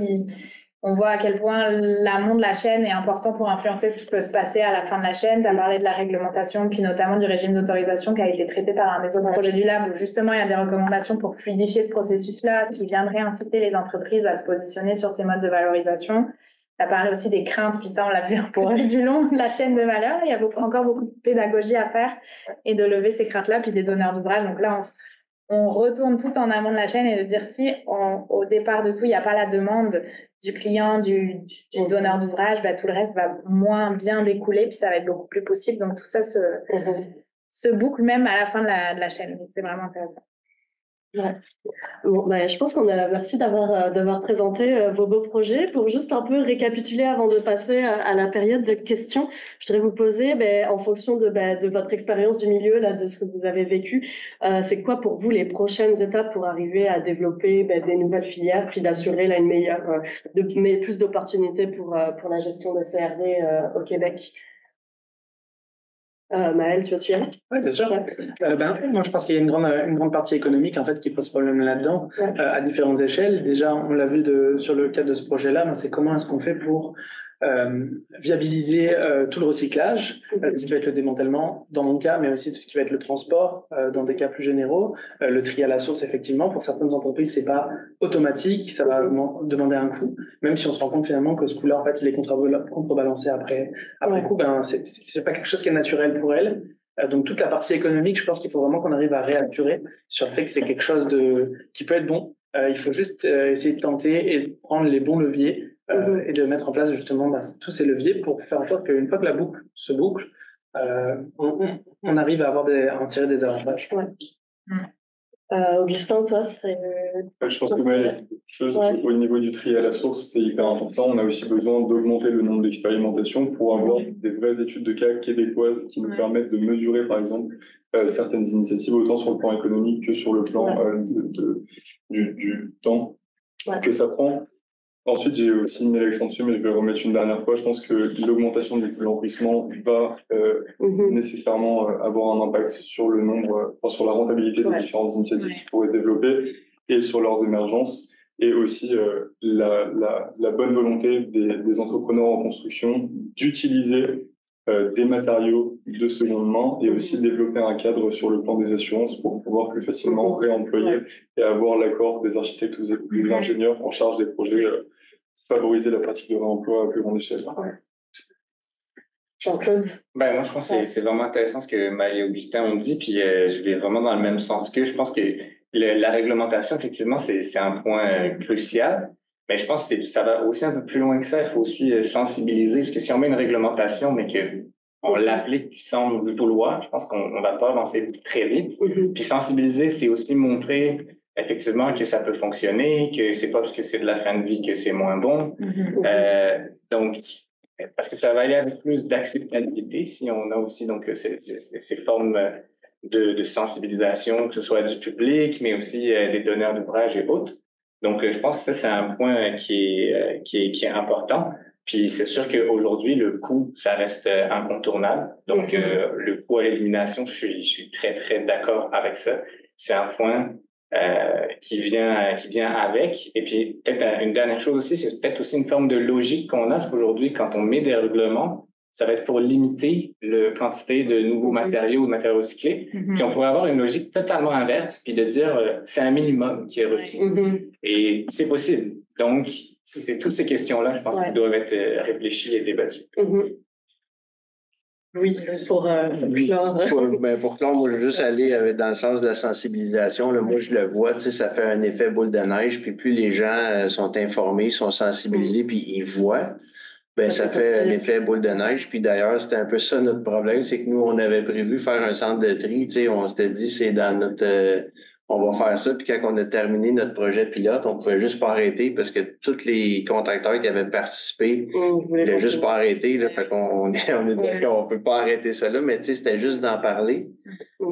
[SPEAKER 2] on voit à quel point l'amont de la chaîne est important pour influencer ce qui peut se passer à la fin de la chaîne. Tu as parlé de la réglementation, puis notamment du régime d'autorisation qui a été traité par un des autres projets du Lab, où justement, il y a des recommandations pour fluidifier ce processus-là, ce qui viendrait inciter les entreprises à se positionner sur ces modes de valorisation. Tu as parlé aussi des craintes, puis ça, on l'a vu pour du long de la chaîne de valeur. Il y a encore beaucoup de pédagogie à faire et de lever ces craintes-là, puis des donneurs d'ouvrage. Donc là, on retourne tout en amont de la chaîne et de dire si au départ de tout, il n'y a pas la demande du client, du donneur d'ouvrage, tout le reste va moins bien découler, puis ça va être beaucoup plus possible. Donc tout ça se boucle même à la fin de la chaîne. C'est vraiment intéressant.
[SPEAKER 1] Ouais. Bon, je pense merci d'avoir présenté vos beaux projets. Pour juste un peu récapituler avant de passer à la période de questions, je voudrais vous poser, en fonction de votre expérience du milieu, là, de ce que vous avez vécu, c'est quoi pour vous les prochaines étapes pour arriver à développer des nouvelles filières, puis d'assurer là une meilleure, plus d'opportunités pour la gestion des CRD au Québec? Maëlle, tu veux y aller?
[SPEAKER 5] Oui, bien sûr. Moi, je pense qu'il y a une grande partie économique en fait qui pose problème là-dedans, à différentes échelles. Déjà, on l'a vu sur le cadre de ce projet-là, c'est comment est-ce qu'on fait pour viabiliser tout le recyclage, tout ce qui va être le démantèlement dans mon cas, mais aussi tout ce qui va être le transport dans des cas plus généraux, le tri à la source effectivement. Pour certaines entreprises, c'est pas automatique, ça va demander un coût, même si on se rend compte finalement que ce coût-là, en fait, il est contrebalancé après coup, c'est pas quelque chose qui est naturel pour elles. Donc toute la partie économique, je pense qu'il faut vraiment qu'on arrive à réassurer sur le fait que c'est quelque chose qui peut être bon. Il faut juste essayer de tenter et de prendre les bons leviers et de mettre en place justement tous ces leviers pour faire en sorte qu'une fois que la boucle se boucle, on arrive à en tirer des avantages.
[SPEAKER 1] Augustin, toi,
[SPEAKER 4] je pense que au niveau du tri à la source, c'est hyper important. On a aussi besoin d'augmenter le nombre d'expérimentations pour avoir des vraies études de cas québécoises qui nous permettent de mesurer, par exemple, certaines initiatives, autant sur le plan économique que sur le plan du temps que ça prend. Ensuite, j'ai aussi mis l'accent dessus, mais je vais le remettre une dernière fois. Je pense que l'augmentation du remplissement va nécessairement avoir un impact sur le nombre, sur la rentabilité des différentes initiatives qui pourraient se développer et sur leurs émergences, et aussi la bonne volonté des entrepreneurs en construction d'utiliser des matériaux de seconde main et aussi développer un cadre sur le plan des assurances pour pouvoir plus facilement réemployer et avoir l'accord des architectes ou des ingénieurs en charge des projets, favoriser la pratique de réemploi à plus grande échelle.
[SPEAKER 1] Jean-Claude?
[SPEAKER 6] Moi, je pense que c'est vraiment intéressant ce que Maëlle et Augustin ont dit, puis je vais vraiment dans le même sens que je pense que la réglementation, effectivement, c'est un point crucial. Mais je pense que ça va aussi un peu plus loin que ça. Il faut aussi sensibiliser, parce que si on met une réglementation, mais qu'on l'applique sans le vouloir, je pense qu'on va pas avancer très vite. Puis sensibiliser, c'est aussi montrer effectivement que ça peut fonctionner, que c'est pas parce que c'est de la fin de vie que c'est moins bon. Donc, parce que ça va aller avec plus d'acceptabilité si on a aussi donc ces formes de sensibilisation, que ce soit du public, mais aussi des donneurs d'ouvrages et autres. Donc, je pense que ça, c'est un point qui est important. Puis, c'est sûr qu'aujourd'hui, le coût, ça reste incontournable. Donc, le coût à l'élimination, je suis très, très d'accord avec ça. C'est un point qui vient avec. Et puis, peut-être une dernière chose aussi, c'est peut-être aussi une forme de logique qu'on a aujourd'hui quand on met des règlements. Ça va être pour limiter la quantité de nouveaux matériaux ou de matériaux recyclés. Puis on pourrait avoir une logique totalement inverse, puis de dire c'est un minimum qui est requis. Et c'est possible. Donc, c'est toutes ces questions-là, je pense, qui doivent être réfléchies et débattues.
[SPEAKER 1] Oui, pour clore.
[SPEAKER 3] Pour clore, moi, je veux juste aller dans le sens de la sensibilisation. Là, moi, je le vois, ça fait un effet boule de neige, puis plus les gens sont informés, sont sensibilisés, puis ils voient, ça fait un effet boule de neige. Puis d'ailleurs, c'était un peu ça notre problème, c'est que nous, on avait prévu faire un centre de tri, on s'était dit, c'est dans notre... on va faire ça, puis quand on a terminé notre projet pilote, on pouvait juste pas arrêter parce que tous les contracteurs qui avaient participé voulaient juste pas arrêter. Là, fait qu'on est d'accord, on peut pas arrêter ça là, mais c'était juste d'en parler,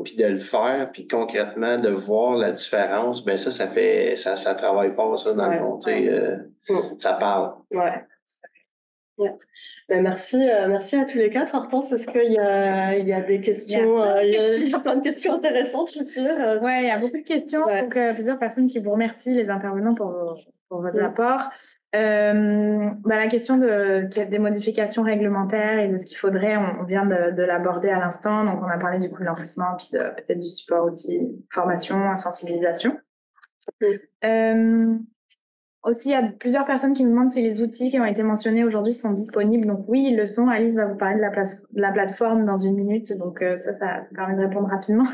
[SPEAKER 3] puis de le faire, puis concrètement de voir la différence. Ça travaille fort ça dans le fond, ça parle.
[SPEAKER 1] Ouais. Ben merci à tous les quatre. Hortense, est-ce qu'il y a des questions? Il y a plein de questions intéressantes, je suis sûre.
[SPEAKER 2] Oui, il y a beaucoup de questions.
[SPEAKER 1] Ouais.
[SPEAKER 2] Donc, plusieurs personnes qui vous remercient, les intervenants, pour votre apport. La question des modifications réglementaires et de ce qu'il faudrait, on vient de l'aborder à l'instant. Donc, on a parlé du coup de l'enfouissement, puis peut-être du support aussi, formation, sensibilisation. Aussi, il y a plusieurs personnes qui me demandent si les outils qui ont été mentionnés aujourd'hui sont disponibles. Donc oui, ils le sont. Alice va vous parler de la plateforme dans une minute. Donc ça permet de répondre rapidement.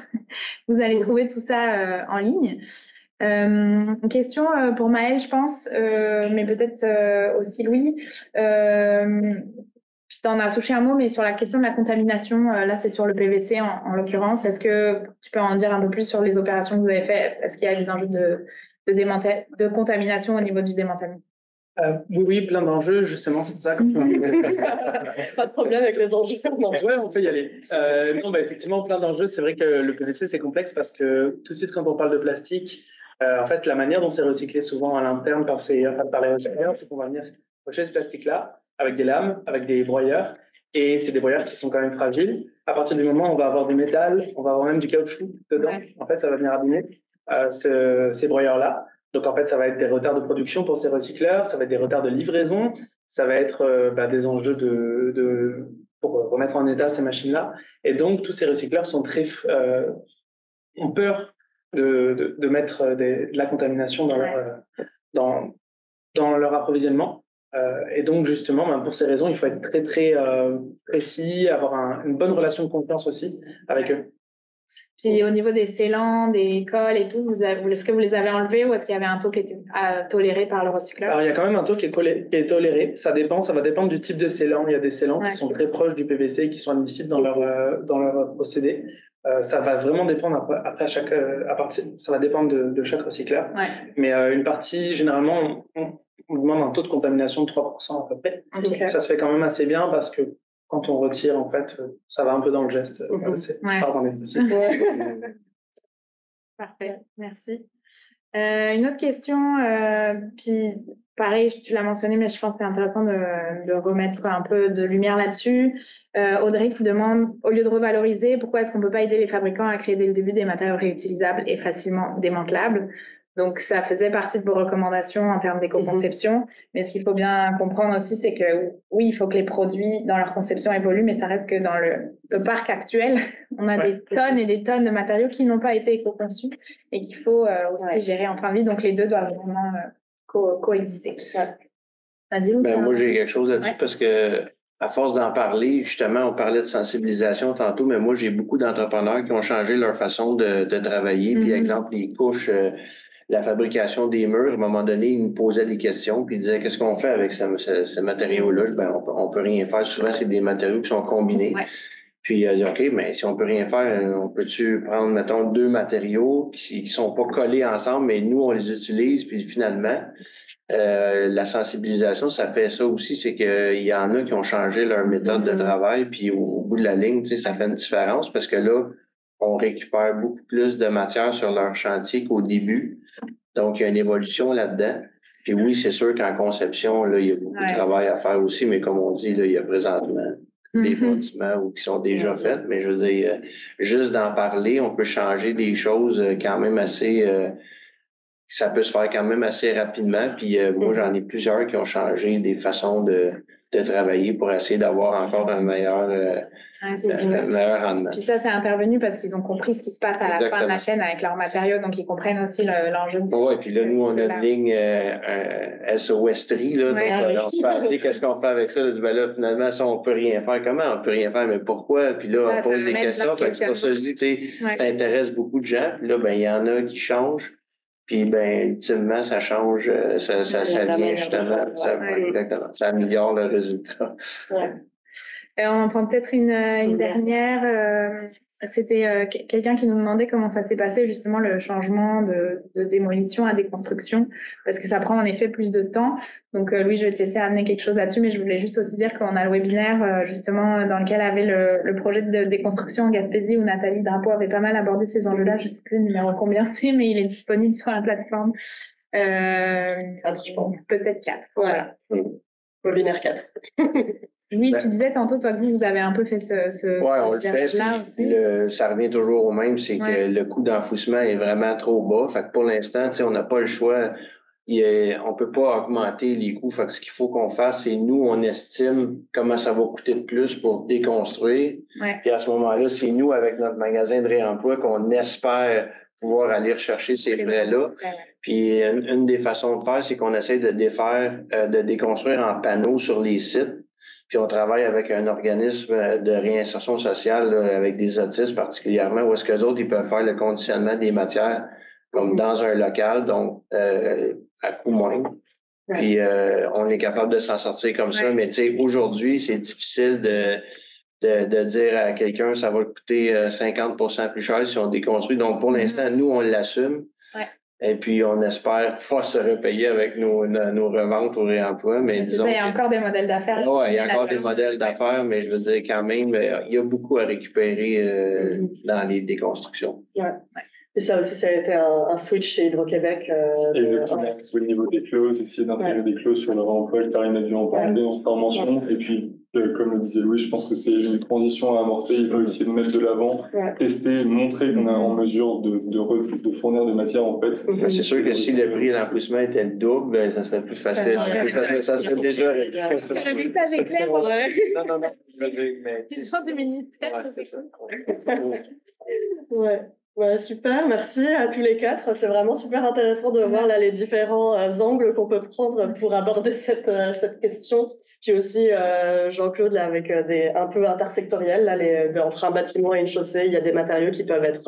[SPEAKER 2] Vous allez trouver tout ça en ligne. Une question pour Maëlle, je pense, mais peut-être aussi Louis. Puis tu en as touché un mot, mais sur la question de la contamination, là c'est sur le PVC en l'occurrence. Est-ce que tu peux en dire un peu plus sur les opérations que vous avez faites? Est-ce qu'il y a des enjeux de contamination au niveau du démantèlement?
[SPEAKER 5] Oui, plein d'enjeux, justement, c'est pour ça que...
[SPEAKER 1] Pas de problème avec les enjeux.
[SPEAKER 5] Oui, on peut y aller. Effectivement, plein d'enjeux. C'est vrai que le PVC, c'est complexe parce que tout de suite, quand on parle de plastique, en fait, la manière dont c'est recyclé souvent à l'interne par les recycleurs, c'est qu'on va venir pocher ce plastique-là avec des lames, avec des broyeurs, et c'est des broyeurs qui sont quand même fragiles. À partir du moment où on va avoir du métal, on va avoir même du caoutchouc dedans, en fait, ça va venir abîmer ces broyeurs-là. Donc, en fait, ça va être des retards de production pour ces recycleurs, ça va être des retards de livraison, ça va être des enjeux pour remettre en état ces machines-là. Et donc, tous ces recycleurs sont ont peur de mettre de la contamination dans leur approvisionnement. Et donc, justement, pour ces raisons, il faut être très, très précis, avoir une bonne relation de confiance aussi avec eux.
[SPEAKER 2] Puis au niveau des scellants, des cols et tout, est-ce que vous les avez enlevés ou est-ce qu'il y avait un taux qui était toléré par le recycleur?
[SPEAKER 5] Alors, il y a quand même un taux qui est toléré. Ça va dépendre du type de scellant. Il y a des scellants qui sont très proches du PVC, qui sont admissibles dans leur procédé. Ça va vraiment dépendre ça va dépendre de chaque recycleur. Mais une partie, généralement, on demande un taux de contamination de 3% à peu près.
[SPEAKER 2] Okay.
[SPEAKER 5] Ça se fait quand même assez bien parce que quand on retire, en fait, ça va un peu dans le geste. C'est pas dans les dossiers.
[SPEAKER 2] Parfait, merci. Une autre question, puis pareil, tu l'as mentionné, mais je pense que c'est intéressant de remettre un peu de lumière là-dessus. Audrey qui demande, au lieu de revaloriser, pourquoi est-ce qu'on ne peut pas aider les fabricants à créer dès le début des matériaux réutilisables et facilement démantelables? Donc, ça faisait partie de vos recommandations en termes d'éco-conception. Mais ce qu'il faut bien comprendre aussi, c'est que oui, il faut que les produits dans leur conception évoluent, mais ça reste que dans le parc actuel, on a des tonnes et des tonnes de matériaux qui n'ont pas été éco-conçus et qu'il faut aussi gérer en fin de vie. Donc, les deux doivent vraiment coexister. Vas-y, Louis.
[SPEAKER 3] Moi, j'ai quelque chose là-dessus parce que à force d'en parler, justement, on parlait de sensibilisation tantôt, mais moi, j'ai beaucoup d'entrepreneurs qui ont changé leur façon de travailler. Puis, exemple, les couches, la fabrication des murs, à un moment donné, ils me posaient des questions, puis ils disaient, qu'est-ce qu'on fait avec ce matériau-là? On peut rien faire. Souvent, c'est des matériaux qui sont combinés. Puis, il a dit, OK, mais si on peut rien faire, on peut-tu prendre, mettons, 2 matériaux qui sont pas collés ensemble, mais nous, on les utilise, puis finalement, la sensibilisation, ça fait ça aussi, c'est qu'il y en a qui ont changé leur méthode de travail, puis au bout de la ligne, tu sais, ça fait une différence parce que là, on récupère beaucoup plus de matière sur leur chantier qu'au début. Donc, il y a une évolution là-dedans. Puis oui, c'est sûr qu'en conception, là, il y a beaucoup de travail à faire aussi, mais comme on dit, là, il y a présentement des bâtiments qui sont déjà faits. Mais je veux dire, juste d'en parler, on peut changer des choses quand même assez... ça peut se faire quand même assez rapidement. Puis moi, j'en ai plusieurs qui ont changé des façons de travailler pour essayer d'avoir encore un meilleur rendement.
[SPEAKER 2] Puis ça, c'est intervenu parce qu'ils ont compris ce qui se passe à la fin de la chaîne avec leurs matériaux, donc ils comprennent aussi l'enjeu.
[SPEAKER 3] Oui, puis là, nous, on a une ligne SOS-TRI, là, donc on se fait appeler, qu'est-ce qu'on fait avec ça? Là, finalement, ça, on peut rien faire. Comment on peut rien faire? Mais pourquoi? Puis là, on pose des questions. C'est pour ça que je dis, tu sais, ça intéresse beaucoup de gens. Puis là, il y en a qui changent. Puis, ultimement, ça change, ça vient justement, exactement, ça améliore le résultat.
[SPEAKER 2] On en prend peut-être une dernière. C'était quelqu'un qui nous demandait comment ça s'est passé, justement, le changement de démolition à déconstruction, parce que ça prend en effet plus de temps. Donc, Louis, je vais te laisser amener quelque chose là-dessus, mais je voulais juste aussi dire qu'on a le webinaire, justement, dans lequel avait le projet de déconstruction en Gaspésie, où Nathalie Drapeau avait pas mal abordé ces enjeux-là. Je ne sais plus le numéro combien c'est, mais il est disponible sur la plateforme.
[SPEAKER 1] 4, je pense.
[SPEAKER 2] Peut-être 4. Voilà.
[SPEAKER 1] Webinaire 4.
[SPEAKER 2] Oui, tu disais tantôt, toi, que vous avez un peu fait
[SPEAKER 3] on le fait.
[SPEAKER 2] là aussi.
[SPEAKER 3] Ça revient toujours au même, c'est que le coût d'enfouissement est vraiment trop bas. Fait que pour l'instant, on n'a pas le choix. On peut pas augmenter les coûts. Fait que ce qu'il faut qu'on fasse, c'est nous, on estime comment ça va coûter de plus pour déconstruire.
[SPEAKER 2] Ouais.
[SPEAKER 3] Puis à ce moment-là, c'est nous, avec notre magasin de réemploi, qu'on espère pouvoir aller rechercher ces frais-là. Puis une des façons de faire, c'est qu'on essaie de de déconstruire en panneaux sur les sites. Puis on travaille avec un organisme de réinsertion sociale là, avec des autistes particulièrement, où est-ce qu'eux autres, ils peuvent faire le conditionnement des matières comme dans un local, donc à coût moindre. Puis on est capable de s'en sortir comme ça. Mais tu sais, aujourd'hui, c'est difficile de dire à quelqu'un ça va coûter 50% plus cher si on déconstruit. Donc pour l'instant, nous, on l'assume. Et puis, on espère pouvoir se repayer avec nos reventes au réemploi. Mais disons.
[SPEAKER 2] Il y a encore des modèles d'affaires.
[SPEAKER 3] Oui, il y a encore des modèles d'affaires, mais je veux dire, quand même, il y a beaucoup à récupérer dans les déconstructions.
[SPEAKER 1] Ouais. Et ça aussi, ça a été un switch chez Hydro-Québec.
[SPEAKER 4] Exactement. Au niveau des clauses, essayer d'intégrer des clauses sur le réemploi, Karine a dû en parler en mention. Et puis, comme le disait Louis, je pense que c'est une transition à amorcer. Il faut essayer de mettre de l'avant, tester, montrer qu'on est en mesure de fournir des matières, en fait.
[SPEAKER 3] C'est sûr que si le prix de l'enfouissement était le double, ben, ça serait plus facile. Ça serait déjà réglé.
[SPEAKER 2] Le message est clair.
[SPEAKER 3] Non. Je veux dire, mais.
[SPEAKER 2] C'est le genre du ministère.
[SPEAKER 3] Ouais, c'est ça.
[SPEAKER 1] Ouais, super, merci à tous les quatre. C'est vraiment super intéressant de voir là les différents angles qu'on peut prendre pour aborder cette question. Puis aussi Jean-Claude là avec un peu intersectoriel là entre un bâtiment et une chaussée, il y a des matériaux qui peuvent être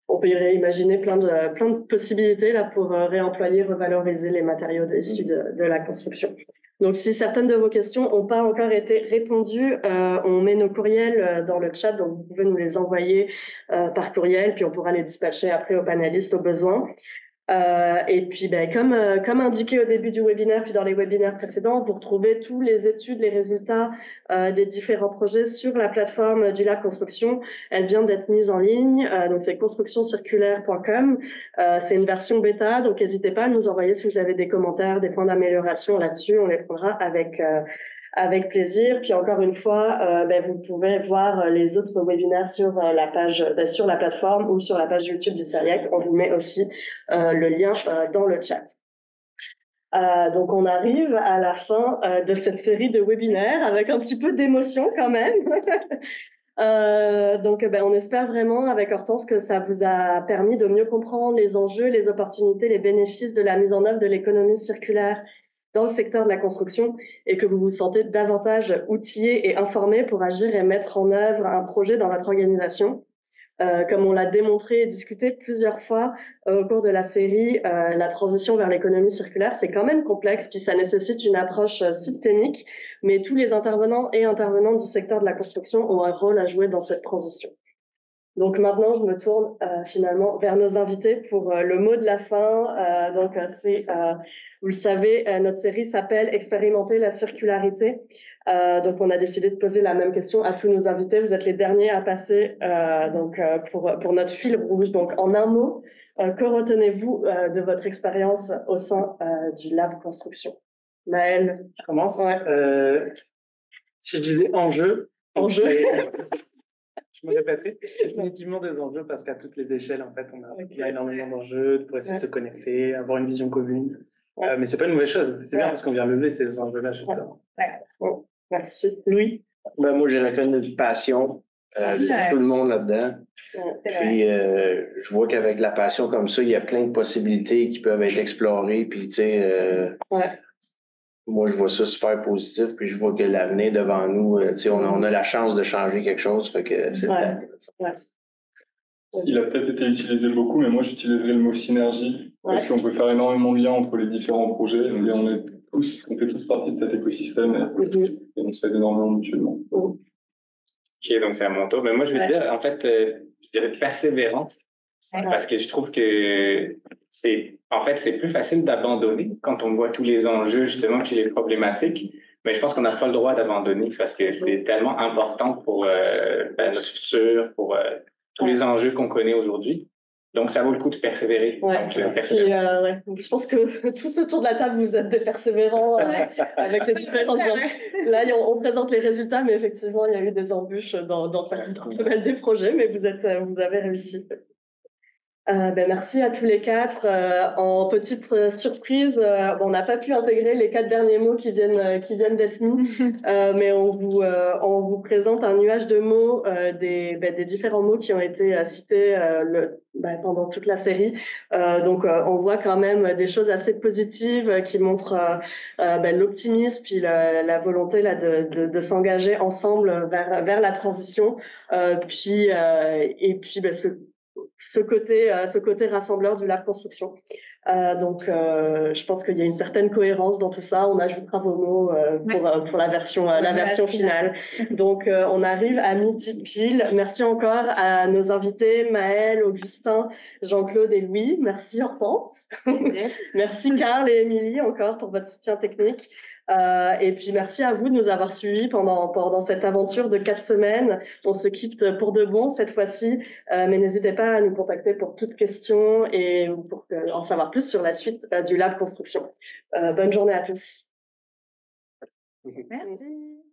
[SPEAKER 1] on peut y réimaginer plein de possibilités là pour réemployer, revaloriser les matériaux issus de la construction. Donc, si certaines de vos questions n'ont pas encore été répondues, on met nos courriels dans le chat, donc vous pouvez nous les envoyer par courriel, puis on pourra les dispatcher après aux panélistes au besoin. Et puis, comme indiqué au début du webinaire, puis dans les webinaires précédents, vous retrouvez tous les études, les résultats des différents projets sur la plateforme du Lab Construction. Elle vient d'être mise en ligne, donc c'est constructioncirculaire.com. C'est une version bêta, donc n'hésitez pas à nous envoyer si vous avez des commentaires, des points d'amélioration là-dessus. On les prendra avec plaisir. Puis encore une fois, vous pouvez voir les autres webinaires sur la page, sur la plateforme ou sur la page YouTube du CERIAC. On vous met aussi le lien dans le chat. Donc on arrive à la fin de cette série de webinaires avec un petit peu d'émotion quand même. On espère vraiment avec Hortense que ça vous a permis de mieux comprendre les enjeux, les opportunités, les bénéfices de la mise en œuvre de l'économie circulaire dans le secteur de la construction et que vous vous sentez davantage outillé et informé pour agir et mettre en œuvre un projet dans votre organisation. Comme on l'a démontré et discuté plusieurs fois au cours de la série, la transition vers l'économie circulaire, c'est quand même complexe, puis ça nécessite une approche systémique, mais tous les intervenants et intervenantes du secteur de la construction ont un rôle à jouer dans cette transition. Donc maintenant, je me tourne finalement vers nos invités pour le mot de la fin. Vous le savez, notre série s'appelle « Expérimenter la circularité ». Donc on a décidé de poser la même question à tous nos invités. Vous êtes les derniers à passer pour notre fil rouge. Donc en un mot, que retenez-vous de votre expérience au sein du Lab Construction? Maëlle?
[SPEAKER 5] Je commence.
[SPEAKER 1] Ouais.
[SPEAKER 5] Si je disais enjeu. Je me répéterai, définitivement des enjeux parce qu'à toutes les échelles, en fait, il y a énormément d'enjeux pour essayer de se connecter, avoir une vision commune. Mais c'est pas une mauvaise chose, c'est bien parce qu'on vient lever ces enjeux-là, justement.
[SPEAKER 1] Bon, merci. Louis?
[SPEAKER 3] Moi, j'ai reconnu une passion de tout le monde là-dedans. Puis, je vois qu'avec la passion comme ça, il y a plein de possibilités qui peuvent être explorées. Puis, tu sais, moi, je vois ça super positif, puis je vois que l'avenir devant nous, on a la chance de changer quelque chose, fait que c'est
[SPEAKER 4] Il a peut-être été utilisé beaucoup, mais moi, j'utiliserais le mot synergie, parce qu'on peut faire énormément de liens entre les différents projets, et on fait tous partie de cet écosystème, et on s'aide énormément mutuellement.
[SPEAKER 6] Ok, donc c'est à mon tour. Mais moi, je veux dire, en fait, je dirais persévérance. Parce que je trouve que c'est plus facile d'abandonner quand on voit tous les enjeux, justement, puis les problématiques. Mais je pense qu'on n'a pas le droit d'abandonner parce que c'est tellement important pour notre futur, pour tous les enjeux qu'on connaît aujourd'hui. Donc, ça vaut le coup de persévérer.
[SPEAKER 1] Ouais.
[SPEAKER 6] Donc, persévérer.
[SPEAKER 1] Ouais. Je pense que tous autour de la table, vous êtes des persévérants avec les différentes... Là, on présente les résultats, mais effectivement, il y a eu des embûches dans pas mal des projets, mais vous avez réussi. Merci à tous les quatre. En petite surprise, on n'a pas pu intégrer les 4 derniers mots qui viennent d'être mis, mais on vous présente un nuage de mots, des différents mots qui ont été cités pendant toute la série. Donc, on voit quand même des choses assez positives qui montrent l'optimisme puis la volonté là de s'engager ensemble vers la transition. Ce côté rassembleur du lab construction. Donc, je pense qu'il y a une certaine cohérence dans tout ça. On ajoutera vos mots pour la version finale. Donc, on arrive à midi pile. Merci encore à nos invités, Maëlle, Augustin, Jean-Claude et Louis. Merci Hortense. Merci Carl et Émilie encore pour votre soutien technique. Et puis merci à vous de nous avoir suivis pendant cette aventure de 4 semaines. On se quitte pour de bon cette fois-ci, mais n'hésitez pas à nous contacter pour toute question et pour en savoir plus sur la suite du Lab Construction. Bonne journée à tous.
[SPEAKER 2] Merci.